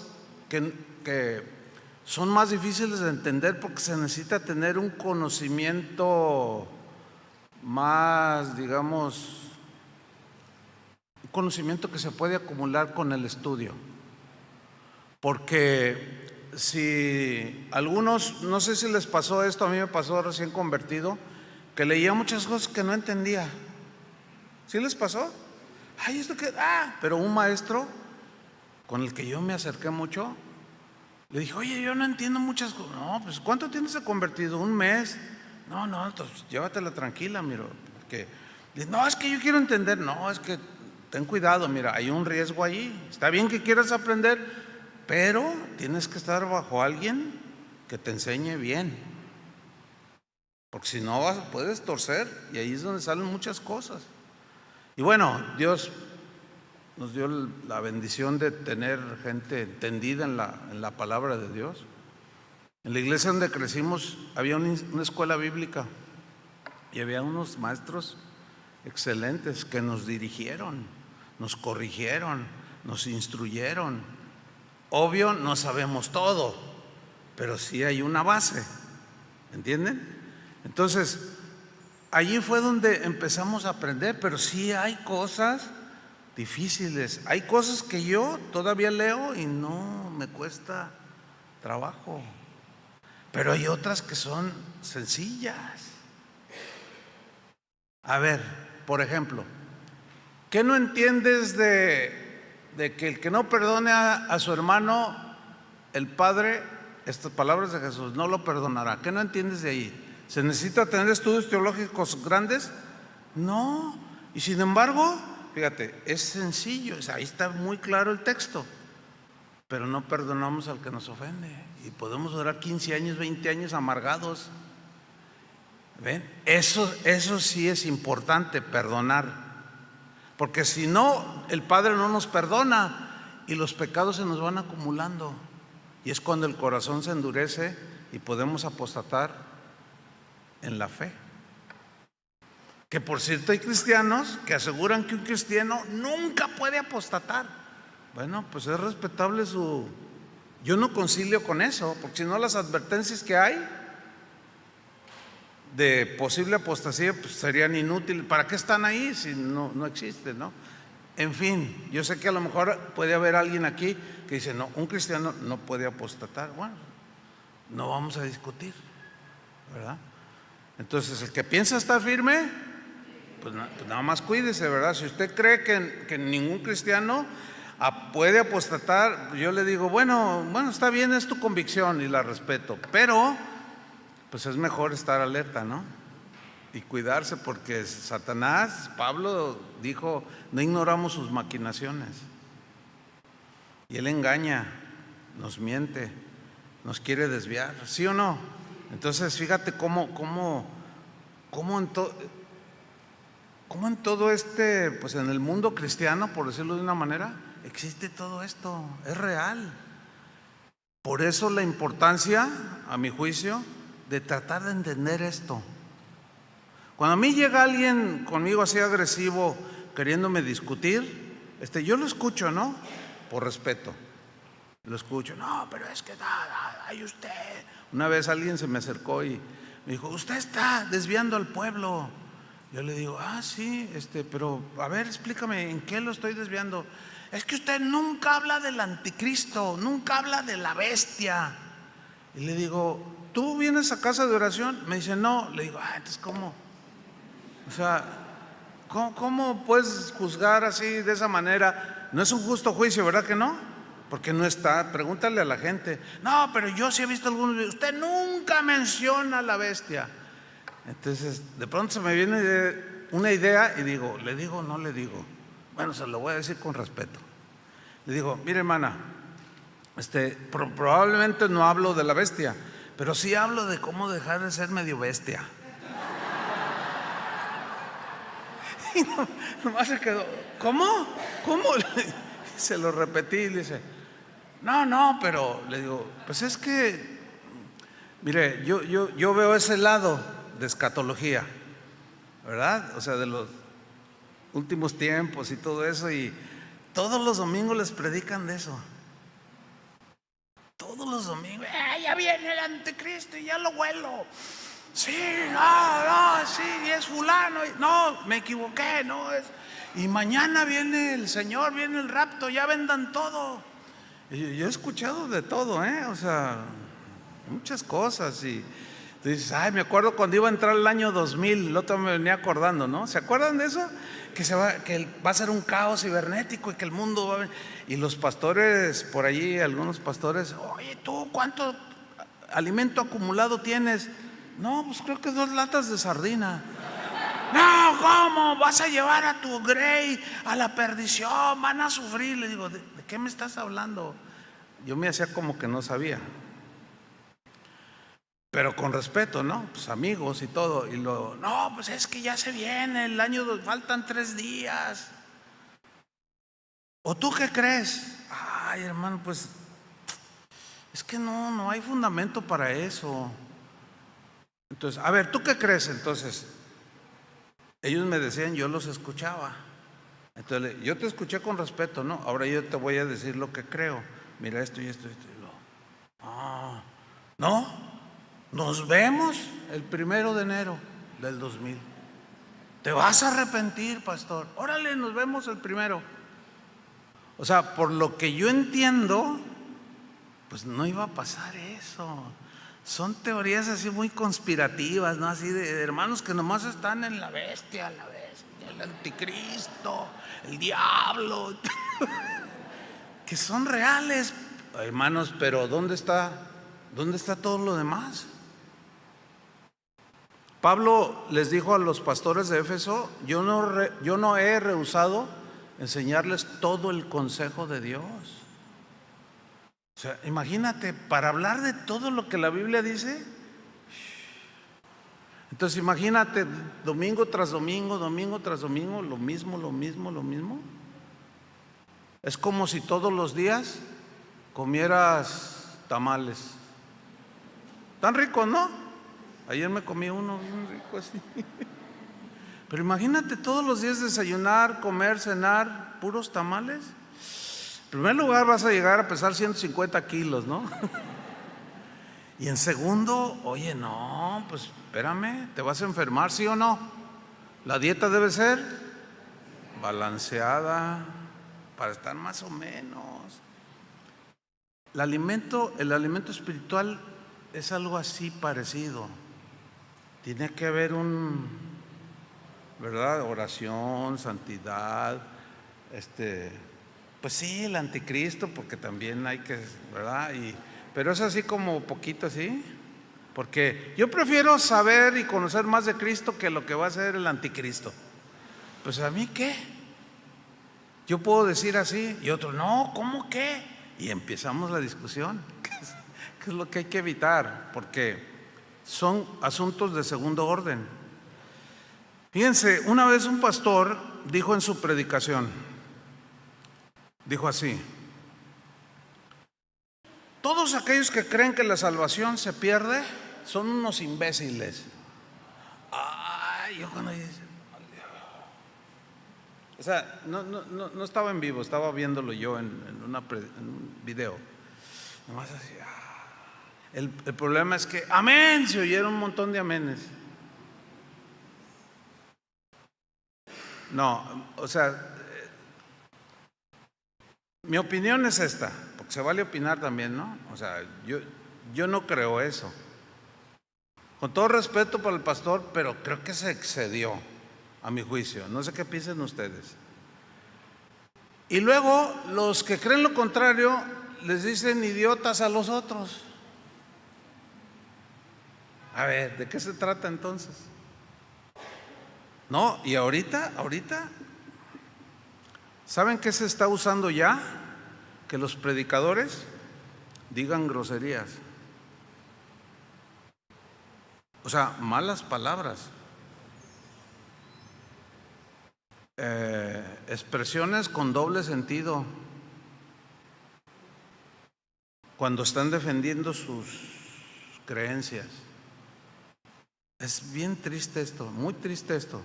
que son más difíciles de entender porque se necesita tener un conocimiento más, digamos, un conocimiento que se puede acumular con el estudio. Porque si algunos, no sé si les pasó esto, a mí me pasó recién convertido, que leía muchas cosas que no entendía. ¿Sí les pasó? Esto que, pero un maestro con el que yo me acerqué mucho, le dije, oye, yo no entiendo muchas cosas. No, pues ¿cuánto tienes de convertido? ¿Un mes? No, entonces llévatela tranquila, mira. No, es que yo quiero entender. No, es que ten cuidado, mira, hay un riesgo ahí. Está bien que quieras aprender, pero tienes que estar bajo alguien que te enseñe bien, porque si no puedes torcer, y ahí es donde salen muchas cosas. Y bueno, Dios nos dio la bendición de tener gente entendida en la palabra de Dios. En la iglesia donde crecimos había una escuela bíblica y había unos maestros excelentes que nos dirigieron, nos corrigieron, nos instruyeron. Obvio, no sabemos todo, pero sí hay una base, ¿entienden? Entonces, allí fue donde empezamos a aprender, pero sí hay cosas difíciles. Hay cosas que yo todavía leo y no me cuesta trabajo, pero hay otras que son sencillas. A ver, por ejemplo, ¿qué no entiendes de que el que no perdone a su hermano, el Padre, estas palabras de Jesús, no lo perdonará? ¿Qué no entiendes de ahí? ¿Se necesita tener estudios teológicos grandes? No. Y sin embargo, fíjate, es sencillo, ahí está muy claro el texto. Pero no perdonamos al que nos ofende y podemos durar 15 años, 20 años amargados. ¿Ven? Eso sí es importante, perdonar, porque si no, el Padre no nos perdona y los pecados se nos van acumulando, y es cuando el corazón se endurece y podemos apostatar en la fe. Que por cierto hay cristianos que aseguran que un cristiano nunca puede apostatar. Bueno, pues es respetable yo no concilio con eso, porque si no, las advertencias que hay de posible apostasía pues serían inútiles. ¿Para qué están ahí si no existen, no? En fin, yo sé que a lo mejor puede haber alguien aquí que dice, no, un cristiano no puede apostatar. Bueno, no vamos a discutir, ¿verdad? Entonces, el que piensa estar firme, pues nada más cuídese, ¿verdad? Si usted cree que ningún cristiano puede apostatar, yo le digo, bueno, está bien, es tu convicción y la respeto, pero pues es mejor estar alerta, ¿no? Y cuidarse, porque Satanás, Pablo dijo, no ignoramos sus maquinaciones. Y él engaña, nos miente, nos quiere desviar, ¿sí o no? Entonces, fíjate cómo en todo pues en el mundo cristiano, por decirlo de una manera, existe todo esto, es real. Por eso la importancia, a mi juicio, de tratar de entender esto. Cuando a mí llega alguien conmigo así agresivo, queriéndome discutir, yo lo escucho, ¿no? Por respeto. Lo escucho, no, pero es que ay usted. Una vez alguien se me acercó y me dijo, usted está desviando al pueblo. Yo le digo, sí, pero a ver, explícame, ¿en qué lo estoy desviando? Es que usted nunca habla del anticristo, nunca habla de la bestia. Y le digo, ¿tú vienes a casa de oración? Me dice, no. Le digo, entonces, ¿cómo? O sea, ¿cómo puedes juzgar así, de esa manera? No es un justo juicio, ¿verdad que no? Porque no está, pregúntale a la gente. No, pero yo sí he visto algunos videos. Usted nunca menciona a la bestia. Entonces, de pronto se me viene una idea y digo, ¿le digo o no le digo? Bueno, se lo voy a decir con respeto. Le digo, mire, hermana, probablemente no hablo de la bestia, pero sí hablo de cómo dejar de ser medio bestia. Y nomás se quedó, ¿cómo? Se lo repetí y le dice, no, pero le digo, pues es que, mire, yo veo ese lado de escatología, ¿verdad? O sea, de los últimos tiempos y todo eso, y todos los domingos les predican de eso. Todos los domingos, ya viene el anticristo y ya lo huelo. Sí, sí, es fulano. No, me equivoqué, no es. Y mañana viene el Señor, viene el rapto, ya vendan todo. Y yo he escuchado de todo, o sea, muchas cosas. Y tú dices, me acuerdo cuando iba a entrar el año 2000, el otro me venía acordando, ¿no? ¿Se acuerdan de eso? Que va a ser un caos cibernético y que el mundo va a venir. Y los pastores, por allí, algunos pastores, oye, ¿tú cuánto alimento acumulado tienes? No, pues creo que 2 latas de sardina. No, ¿cómo? Vas a llevar a tu grey a la perdición, van a sufrir. Le digo, ¿de qué me estás hablando? Yo me hacía como que no sabía, pero con respeto, ¿no? Pues amigos y todo. Y no, pues es que ya se viene el año, faltan 3 días. ¿O tú qué crees? Ay, hermano, pues es que no hay fundamento para eso. Entonces, a ver, ¿tú qué crees? Entonces, ellos me decían, yo los escuchaba. Entonces, yo te escuché con respeto, ¿no? Ahora yo te voy a decir lo que creo. Mira esto y esto y esto. No, nos vemos el 1 de enero del 2000. Te vas a arrepentir, pastor. Órale, nos vemos el 1. O sea, por lo que yo entiendo, pues no iba a pasar eso. Son teorías así muy conspirativas, ¿no? Así de hermanos que nomás están en la bestia, el anticristo, el diablo, que son reales, hermanos, pero ¿dónde está todo lo demás? Pablo les dijo a los pastores de Éfeso: yo no he rehusado enseñarles todo el consejo de Dios. O sea, imagínate, para hablar de todo lo que la Biblia dice. Entonces imagínate, domingo tras domingo, lo mismo. Es como si todos los días comieras tamales. Tan ricos, ¿no? Ayer me comí uno bien rico así. Pero imagínate todos los días desayunar, comer, cenar, puros tamales. En primer lugar vas a llegar a pesar 150 kilos, ¿no? Y en segundo, oye, no, pues espérame, te vas a enfermar, ¿sí o no? La dieta debe ser balanceada para estar más o menos. El alimento espiritual es algo así parecido. Tiene que haber ¿verdad? Oración, santidad, pues sí, el anticristo, porque también hay que, ¿verdad? Pero es así como poquito así, porque yo prefiero saber y conocer más de Cristo que lo que va a ser el anticristo. Pues a mí qué, yo puedo decir así y otro no, ¿cómo qué? Y empezamos la discusión, que es lo que hay que evitar, porque son asuntos de segundo orden. Fíjense, una vez un pastor dijo en su predicación, dijo así: todos aquellos que creen que la salvación se pierde son unos imbéciles. Ay, yo cuando dice, o sea, no estaba en vivo, estaba viéndolo yo en un video. Nomás así. El problema es que amén, se oyeron un montón de amenes. No, o sea, mi opinión es esta, porque se vale opinar también, ¿no? O sea, yo no creo eso. Con todo respeto para el pastor, pero creo que se excedió, a mi juicio. No sé qué piensen ustedes. Y luego, los que creen lo contrario, les dicen idiotas a los otros. A ver, ¿de qué se trata entonces? No, y ahorita, ¿saben qué se está usando ya? Que los predicadores digan groserías. O sea, malas palabras. Expresiones con doble sentido. Cuando están defendiendo sus creencias. Es bien triste esto, muy triste esto.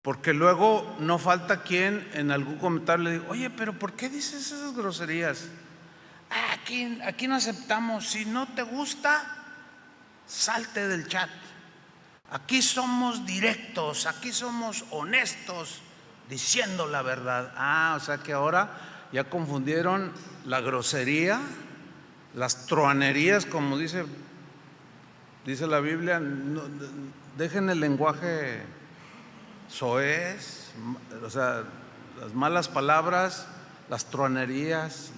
Porque luego no falta quien en algún comentario le diga: oye, pero ¿por qué dices esas groserías? Aquí no aceptamos. Si no te gusta, salte del chat. Aquí somos directos, aquí somos honestos, diciendo la verdad. O sea que ahora ya confundieron la grosería, las truanerías, como dice la Biblia. No, dejen el lenguaje soez, o sea, las malas palabras, las truanerías,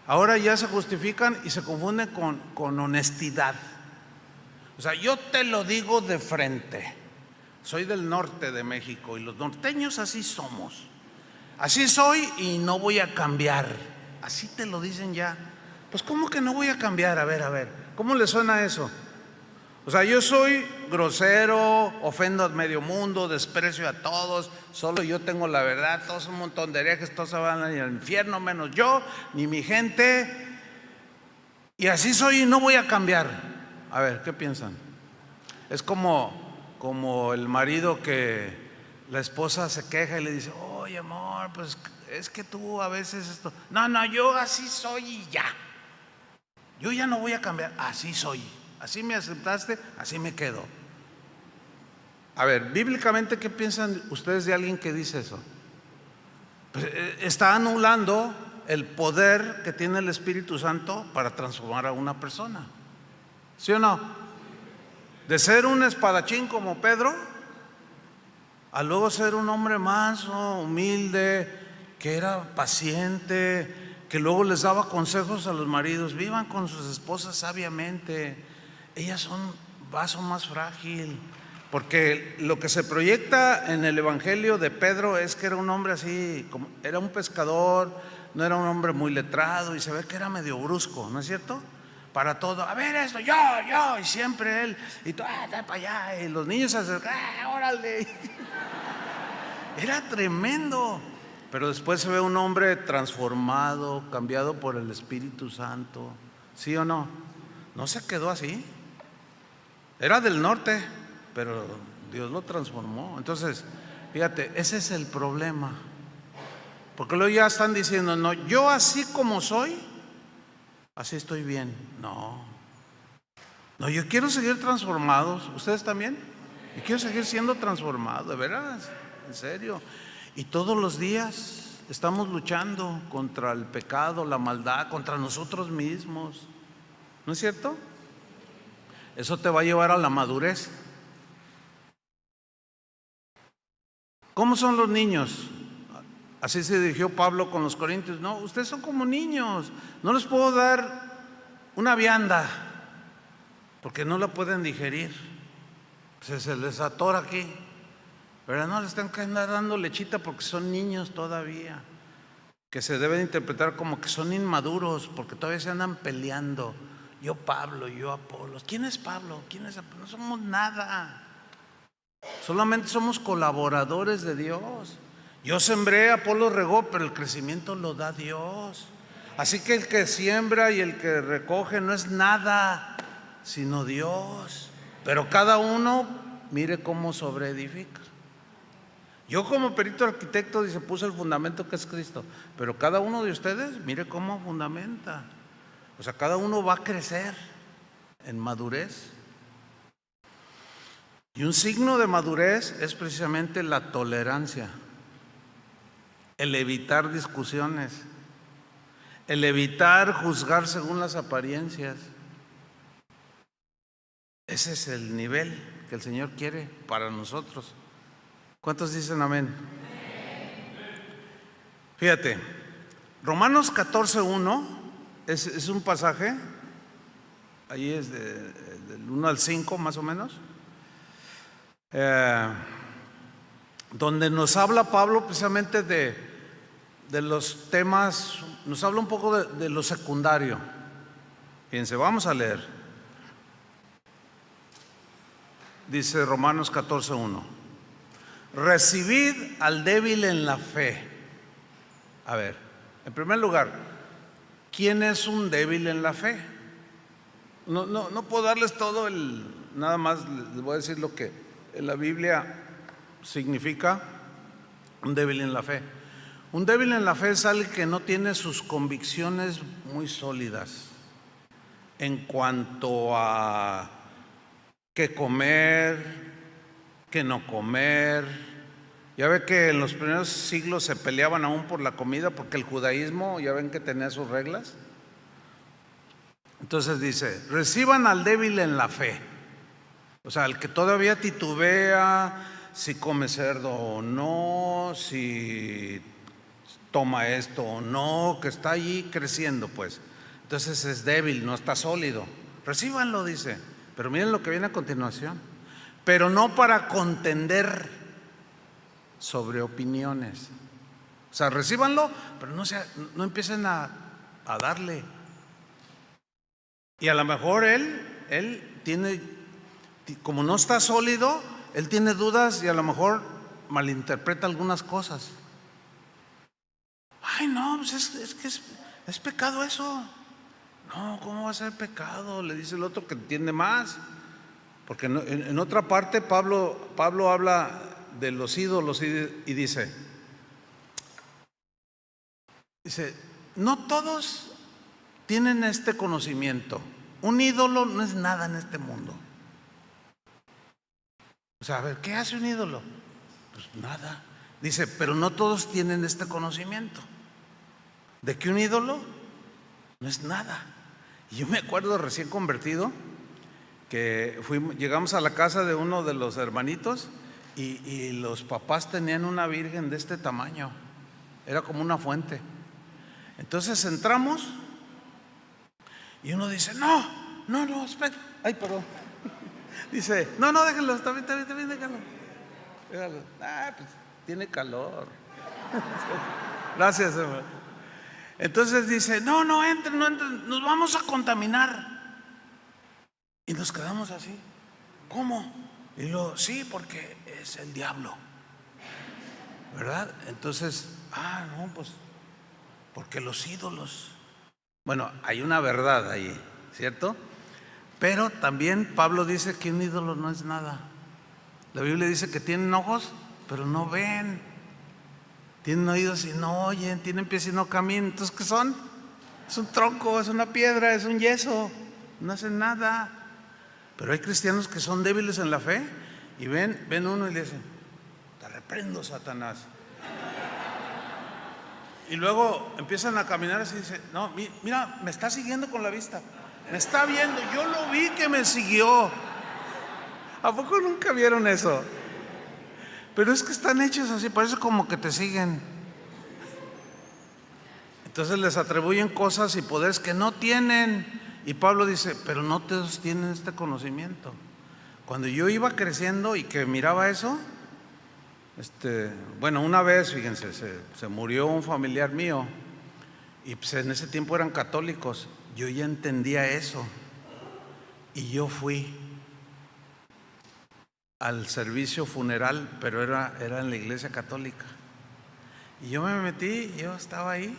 ahora ya se justifican y se confunden con honestidad. O sea, yo te lo digo de frente, soy del norte de México y los norteños así somos, así soy y no voy a cambiar. Así te lo dicen ya. Pues ¿cómo que no voy a cambiar? A ver, ¿cómo le suena eso? O sea, yo soy grosero, ofendo a medio mundo, desprecio a todos, solo yo tengo la verdad, todos son un montón de herejes, todos se van al infierno, menos yo, ni mi gente, y así soy y no voy a cambiar. A ver, ¿qué piensan? Es como el marido que la esposa se queja y le dice: oye, amor, pues es que tú a veces esto. No, yo así soy y ya. Yo ya no voy a cambiar, así soy. Así me aceptaste, así me quedo. A ver, bíblicamente, ¿qué piensan ustedes de alguien que dice eso? Pues está anulando el poder que tiene el Espíritu Santo para transformar a una persona. ¿Sí o no? De ser un espadachín como Pedro, a luego ser un hombre manso, humilde, que era paciente, que luego les daba consejos a los maridos: vivan con sus esposas sabiamente, ellas son vaso más frágil. Porque lo que se proyecta en el evangelio de Pedro es que era un hombre así, como era un pescador, no era un hombre muy letrado, y se ve que era medio brusco, ¿no es cierto? Para todo: a ver esto, yo, y siempre él, y tú, para allá, y los niños se acercan, órale. Era tremendo. Pero después se ve un hombre transformado, cambiado por el Espíritu Santo. ¿Sí o no? No se quedó así. Era del norte, pero Dios lo transformó. Entonces, fíjate, ese es el problema. Porque luego ya están diciendo: no, yo así como soy, así estoy bien. No, yo quiero seguir transformados. ¿Ustedes también? Yo quiero seguir siendo transformado, de veras, en serio. Y todos los días estamos luchando contra el pecado, la maldad, contra nosotros mismos. ¿No es cierto? Eso te va a llevar a la madurez. ¿Cómo son los niños? Así se dirigió Pablo con los corintios: no, ustedes son como niños, no les puedo dar una vianda porque no la pueden digerir, se les atora aquí, pero no les están que andar dando lechita porque son niños todavía, que se deben interpretar como que son inmaduros porque todavía se andan peleando. Yo Pablo, yo Apolos. ¿Quién es Pablo? ¿Quién es Apolos? No somos nada, solamente somos colaboradores de Dios. Yo sembré, Apolo regó, pero el crecimiento lo da Dios. Así que el que siembra y el que recoge no es nada, sino Dios. Pero cada uno mire cómo sobreedifica. Yo como perito arquitecto, dice, puse el fundamento que es Cristo, pero cada uno de ustedes mire cómo fundamenta. O sea, cada uno va a crecer en madurez. Y un signo de madurez es precisamente la tolerancia, el evitar discusiones, el evitar juzgar según las apariencias. Ese es el nivel que el Señor quiere para nosotros. ¿Cuántos dicen amén? Fíjate, Romanos 14:1 es un pasaje, ahí es del 1 al 5 más o menos, donde nos habla Pablo precisamente de los temas, nos habla un poco de lo secundario. Fíjense, vamos a leer. Dice Romanos 14:1: recibid al débil en la fe. A ver, en primer lugar, ¿quién es un débil en la fe? No puedo darles todo nada más les voy a decir lo que en la Biblia significa un débil en la fe. Un débil en la fe es alguien que no tiene sus convicciones muy sólidas en cuanto a qué comer, qué no comer. Ya ve que en los primeros siglos se peleaban aún por la comida, porque el judaísmo, ya ven que tenía sus reglas. Entonces dice: reciban al débil en la fe. O sea, el que todavía titubea si come cerdo o no, si toma esto o no, que está allí creciendo, pues. Entonces es débil, no está sólido. Recíbanlo, dice. Pero miren lo que viene a continuación: pero no para contender sobre opiniones. O sea, recíbanlo, pero no empiecen a darle. Y a lo mejor él tiene, como no está sólido, él tiene dudas y a lo mejor malinterpreta algunas cosas. Ay, no, pues es que es pecado eso. No, ¿cómo va a ser pecado? Le dice el otro que entiende más. Porque en otra parte Pablo habla de los ídolos y dice, no todos tienen este conocimiento. Un ídolo no es nada en este mundo. O sea, a ver, ¿qué hace un ídolo? Pues nada. Dice, pero no todos tienen este conocimiento. de que un ídolo no es nada. Y yo me acuerdo recién convertido que llegamos a la casa de uno de los hermanitos y los papás tenían una virgen de este tamaño, era como una fuente. Entonces entramos y uno dice: no, espera, ay, perdón. Dice: no, déjenlo, está bien, déjalo. Pues tiene calor. Gracias, hermano. Entonces dice: no entren, nos vamos a contaminar. Y nos quedamos así. ¿Cómo? Y luego: sí, porque es el diablo, ¿verdad? Entonces, no, pues porque los ídolos. Bueno, hay una verdad ahí, ¿cierto? Pero también Pablo dice que un ídolo no es nada. La Biblia dice que tienen ojos, pero no ven. Tienen oídos y no oyen. Tienen pies y no caminan. Entonces, ¿qué son? Es un tronco, es una piedra, es un yeso. No hacen nada. Pero hay cristianos que son débiles en la fe y ven uno y le dicen: te reprendo, Satanás. Y luego empiezan a caminar así y dicen: no, mira, me está siguiendo con la vista, me está viendo, yo lo vi que me siguió. ¿A poco nunca vieron eso? Pero es que están hechos así, parece como que te siguen. Entonces les atribuyen cosas y poderes que no tienen. Y Pablo dice: pero no todos tienen este conocimiento. Cuando yo iba creciendo y que miraba eso, bueno, una vez, fíjense, se murió un familiar mío y pues en ese tiempo eran católicos. Yo ya entendía eso y yo fui al servicio funeral, pero era en la iglesia católica. Y yo me metí, yo estaba ahí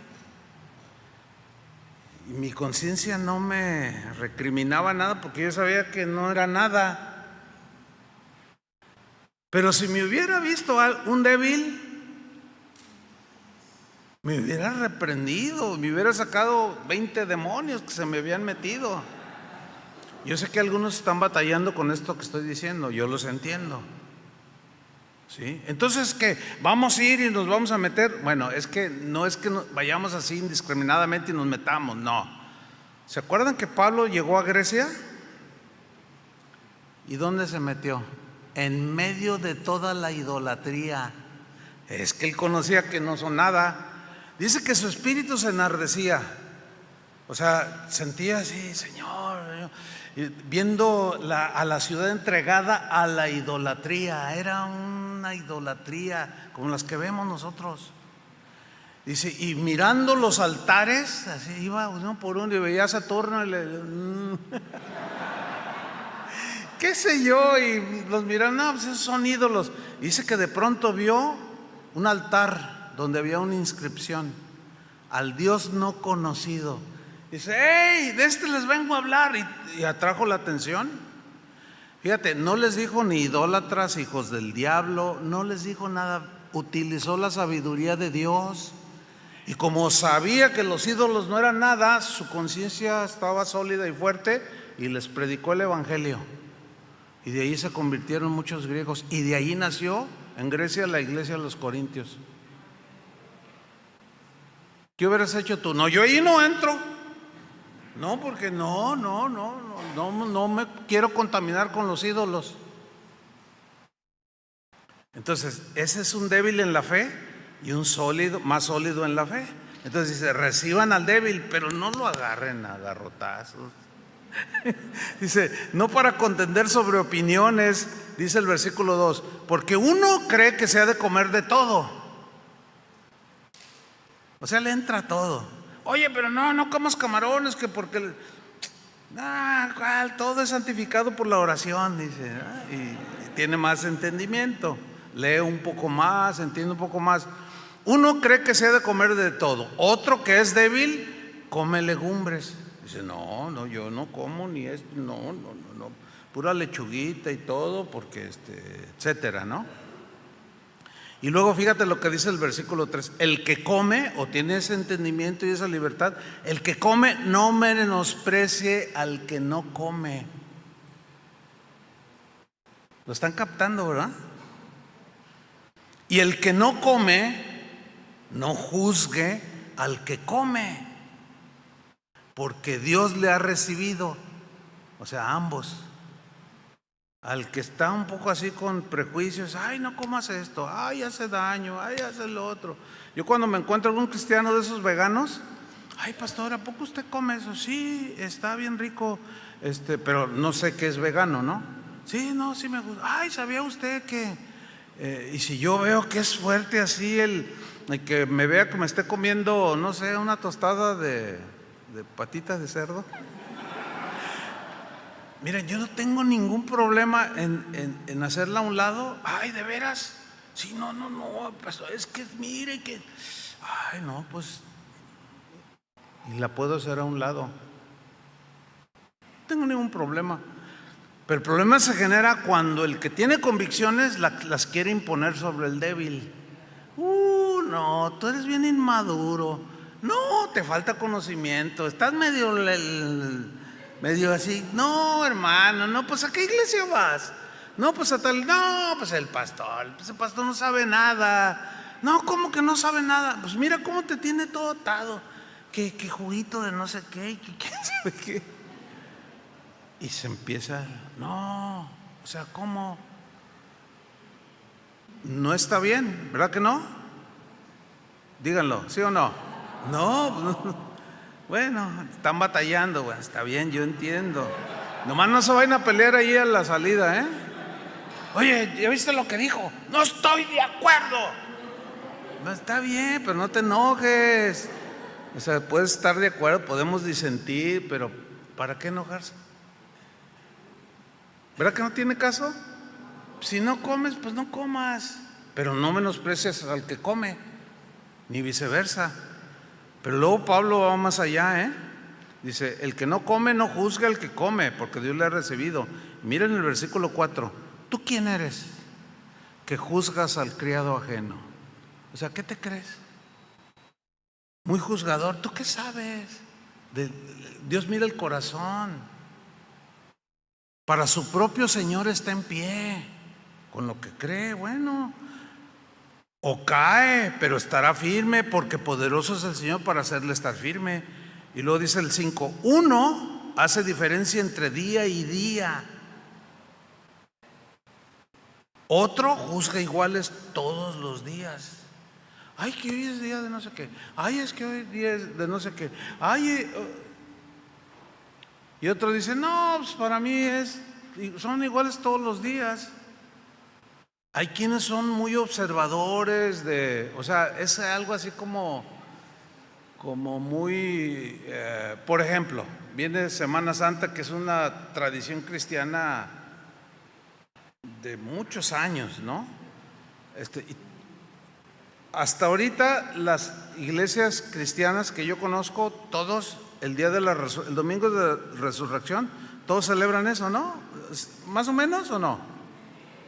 y mi conciencia no me recriminaba nada porque yo sabía que no era nada. Pero si me hubiera visto un débil, me hubiera reprendido, me hubiera sacado 20 demonios que se me habían metido. Yo sé que algunos están batallando con esto que estoy diciendo, yo los entiendo. ¿Sí? Entonces, ¿qué? ¿Vamos a ir y nos vamos a meter? Bueno, es que no es que vayamos así indiscriminadamente y nos metamos, no. ¿Se acuerdan que Pablo llegó a Grecia? ¿Y dónde se metió? En medio de toda la idolatría. Es que él conocía que no son nada. Dice que su espíritu se enardecía. O sea, sentía así: Señor, viendo a la ciudad entregada a la idolatría. Era una idolatría como las que vemos nosotros. Dice, y mirando los altares, así iba uno por uno y veía a Saturno y qué sé yo, y los miraron: no, pues esos son ídolos. Dice que de pronto vio un altar donde había una inscripción: al Dios no conocido. Dice: ¡hey! De este les vengo a hablar. Y atrajo la atención. Fíjate, no les dijo ni idólatras, hijos del diablo, no les dijo nada. Utilizó la sabiduría de Dios. Y como sabía que los ídolos no eran nada, su conciencia estaba sólida y fuerte y les predicó el evangelio. Y de ahí se convirtieron muchos griegos. Y de ahí nació en Grecia la iglesia de los Corintios. ¿Qué hubieras hecho tú? No, yo ahí no entro. No, porque no me quiero contaminar con los ídolos. Entonces, ese es un débil en la fe y un sólido, más sólido en la fe. Entonces dice: reciban al débil, pero no lo agarren a garrotazos. Dice: no para contender sobre opiniones, dice el versículo 2, porque uno cree que se ha de comer de todo. O sea, le entra todo. Oye, pero no comas camarones, que porque todo es santificado por la oración, dice, y tiene más entendimiento, lee un poco más, entiende un poco más. Uno cree que se ha de comer de todo. Otro, que es débil, come legumbres. Dice: no, yo no como ni esto, no, pura lechuguita y todo, porque etcétera, ¿no? Y luego fíjate lo que dice el versículo 3: el que come, o tiene ese entendimiento y esa libertad, el que come no menosprecie al que no come. ¿Lo están captando, verdad? Y el que no come, no juzgue al que come, porque Dios le ha recibido, o sea, a ambos. Al que está un poco así con prejuicios, ay, no comas esto, ay, hace daño, ay, hace lo otro. Yo cuando me encuentro algún cristiano de esos veganos, ay, pastor, ¿a poco usted come eso? Sí, está bien rico, pero no sé qué es vegano, ¿no? Sí, no, sí me gusta. Ay, ¿sabía usted que? Y si yo veo que es fuerte así el que me vea que me esté comiendo, no sé, una tostada de patitas de cerdo. Miren, yo no tengo ningún problema en hacerla a un lado. Ay, ¿de veras? Sí, no, pastor, es que mire que... Ay, no, pues... Y la puedo hacer a un lado. No tengo ningún problema. Pero el problema se genera cuando el que tiene convicciones las quiere imponer sobre el débil. No, tú eres bien inmaduro. No, te falta conocimiento. Estás medio así. No, hermano, no, pues ¿a qué iglesia vas? No, pues a tal. No, pues el pastor. Pues el pastor no sabe nada. No, ¿cómo que no sabe nada? Pues mira cómo te tiene todo atado. Que juguito de no sé qué, que quién sabe qué. Y se empieza. No, o sea, ¿cómo? No está bien, ¿verdad que no? Díganlo, ¿sí o no? No. Bueno, están batallando, bueno, está bien, yo entiendo. Nomás no se vayan a pelear ahí a la salida, ¿eh? Oye, ¿ya viste lo que dijo? No estoy de acuerdo. No, está bien, pero no te enojes. O sea, puedes estar de acuerdo, podemos disentir, pero ¿para qué enojarse? ¿Verdad que no tiene caso? Si no comes, pues no comas, pero no menosprecies al que come, ni viceversa. Pero luego Pablo va más allá, ¿eh? Dice, el que no come no juzga al que come, porque Dios le ha recibido. Miren el versículo 4. ¿Tú quién eres que juzgas al criado ajeno? O sea, ¿qué te crees? Muy juzgador. ¿Tú qué sabes? Dios mira el corazón. Para su propio Señor está en pie, con lo que cree, bueno. O cae, pero estará firme, porque poderoso es el Señor para hacerle estar firme. Y luego dice el 5, uno hace diferencia entre día y día. Otro juzga iguales todos los días. Ay, que hoy es día de no sé qué. Ay, es que hoy día es de no sé qué. Ay, y otro dice, no, pues para mí son iguales todos los días. Hay quienes son muy observadores o sea, es algo así como muy, por ejemplo, viene Semana Santa, que es una tradición cristiana de muchos años, ¿no? Hasta ahorita las iglesias cristianas que yo conozco, todos el domingo de resurrección, todos celebran eso, ¿no? ¿Más o menos o no?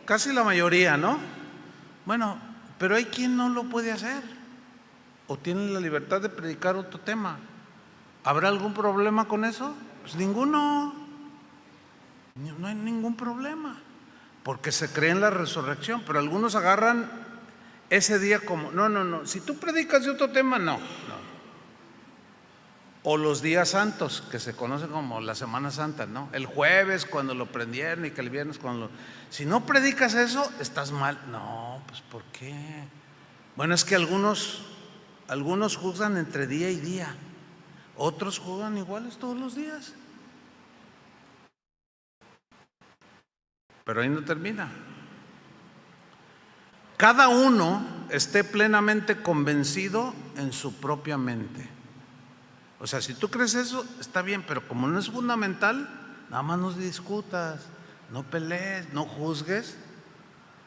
Casi la mayoría, ¿no? Bueno, pero hay quien no lo puede hacer o tiene la libertad de predicar otro tema. ¿Habrá algún problema con eso? Pues ninguno. No hay ningún problema, porque se cree en la resurrección, pero algunos agarran ese día como, no, si tú predicas de otro tema, no. O los días santos, que se conocen como la Semana Santa, ¿no? El jueves cuando lo prendieron y que el viernes cuando si no predicas eso, estás mal. No, pues ¿por qué? Bueno, es que algunos juzgan entre día y día, otros juzgan iguales todos los días. Pero ahí no termina. Cada uno esté plenamente convencido en su propia mente. O sea, si tú crees eso, está bien, pero como no es fundamental, nada más no discutas, no pelees, no juzgues.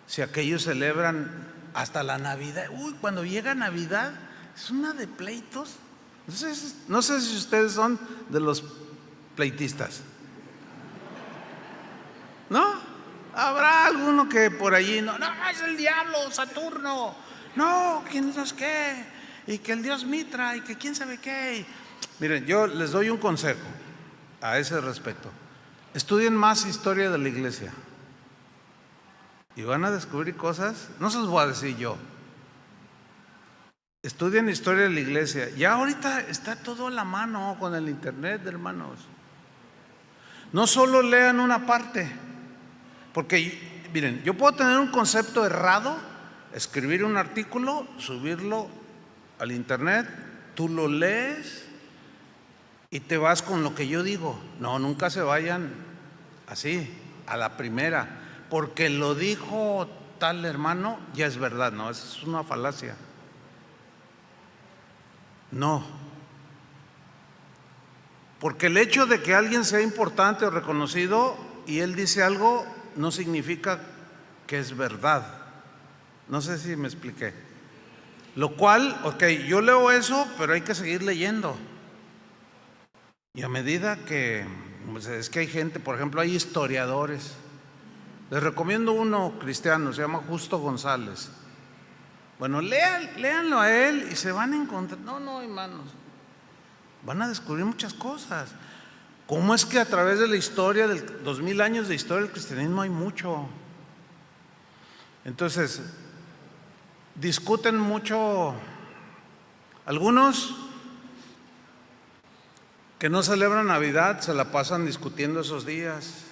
Si aquellos celebran hasta la Navidad, cuando llega Navidad, es una de pleitos. No sé si ustedes son de los pleitistas, ¿no? Habrá alguno que por allí, no, es el diablo, Saturno, no, quién sabe qué, y que el dios Mitra, y que quién sabe qué. Miren, yo les doy un consejo a ese respecto. Estudien más historia de la iglesia y van a descubrir cosas, no se los voy a decir yo, Estudien historia de la iglesia. Ya ahorita está todo a la mano con el internet, hermanos. No solo lean una parte, porque miren, yo puedo tener un concepto errado, escribir un artículo, subirlo al internet, tú lo lees y te vas con lo que yo digo. No, nunca se vayan así, a la primera, porque lo dijo tal hermano, ya es verdad. No, esa es una falacia. No, porque el hecho de que alguien sea importante o reconocido y él dice algo no significa que es verdad. No sé si me expliqué. Lo cual, ok, yo leo eso, pero hay que seguir leyendo. Y a medida que, pues es que hay gente, por ejemplo, hay historiadores. Les recomiendo uno cristiano, se llama Justo González. Bueno, léanlo a él y se van a encontrar. No, hermanos, van a descubrir muchas cosas. ¿Cómo es que a través de la historia, de 2000 años de historia del cristianismo, hay mucho? Entonces, discuten mucho. Algunos que no celebran Navidad se la pasan discutiendo esos días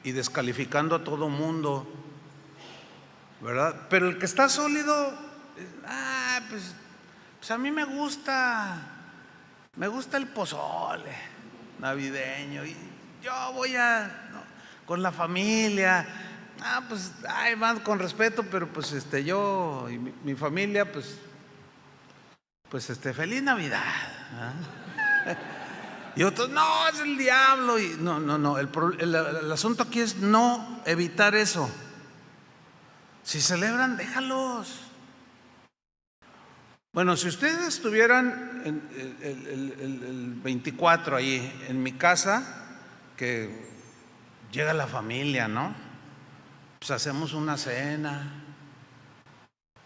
y descalificando a todo mundo, ¿verdad? Pero el que está sólido, pues a mí me gusta el pozole navideño y yo voy con la familia. Pues van con respeto, pero pues yo y mi familia, pues feliz Navidad, ¿eh? Y otros, no, es el diablo. Y no, el asunto aquí es no evitar eso. Si celebran, déjalos. Bueno, si ustedes estuvieran el 24 ahí en mi casa, que llega la familia, ¿no? Pues hacemos una cena.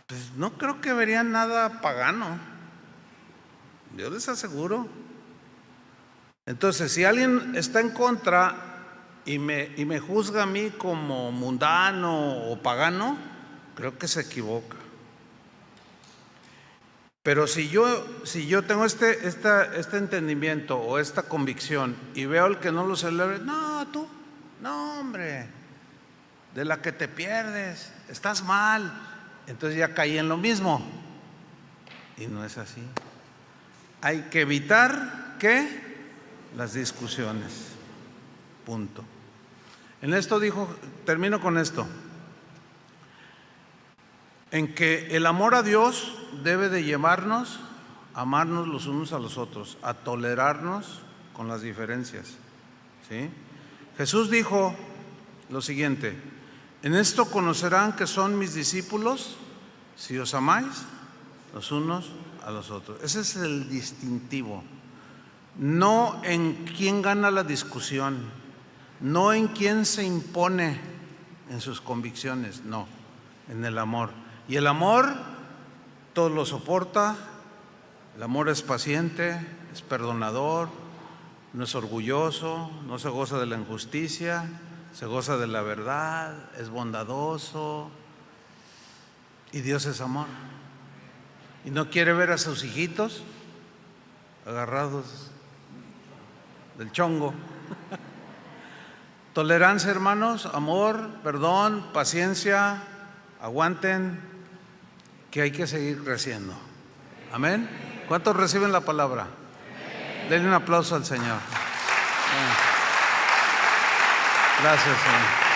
Pues no creo que verían nada pagano, yo les aseguro. Entonces, si alguien está en contra y me juzga a mí como mundano o pagano, creo que se equivoca. Pero si yo tengo este entendimiento o esta convicción y veo al que no lo celebre, no, hombre, de la que te pierdes, estás mal. Entonces ya caí en lo mismo. Y no es así. Hay que evitar las discusiones. Punto. En esto termino con esto, en que el amor a Dios debe de llevarnos a amarnos los unos a los otros, a tolerarnos con las diferencias, ¿sí? Jesús dijo lo siguiente: en esto conocerán que son mis discípulos si os amáis los unos a los otros. Ese es el distintivo. No en quién gana la discusión, no en quién se impone en sus convicciones, no, en el amor. Y el amor todo lo soporta, el amor es paciente, es perdonador, no es orgulloso, no se goza de la injusticia, se goza de la verdad, es bondadoso. Y Dios es amor. Y no quiere ver a sus hijitos agarrados del chongo. Tolerancia, hermanos, amor, perdón, paciencia, aguanten, que hay que seguir creciendo. Amén. ¿Cuántos reciben la palabra? Denle un aplauso al Señor. Gracias, Señor.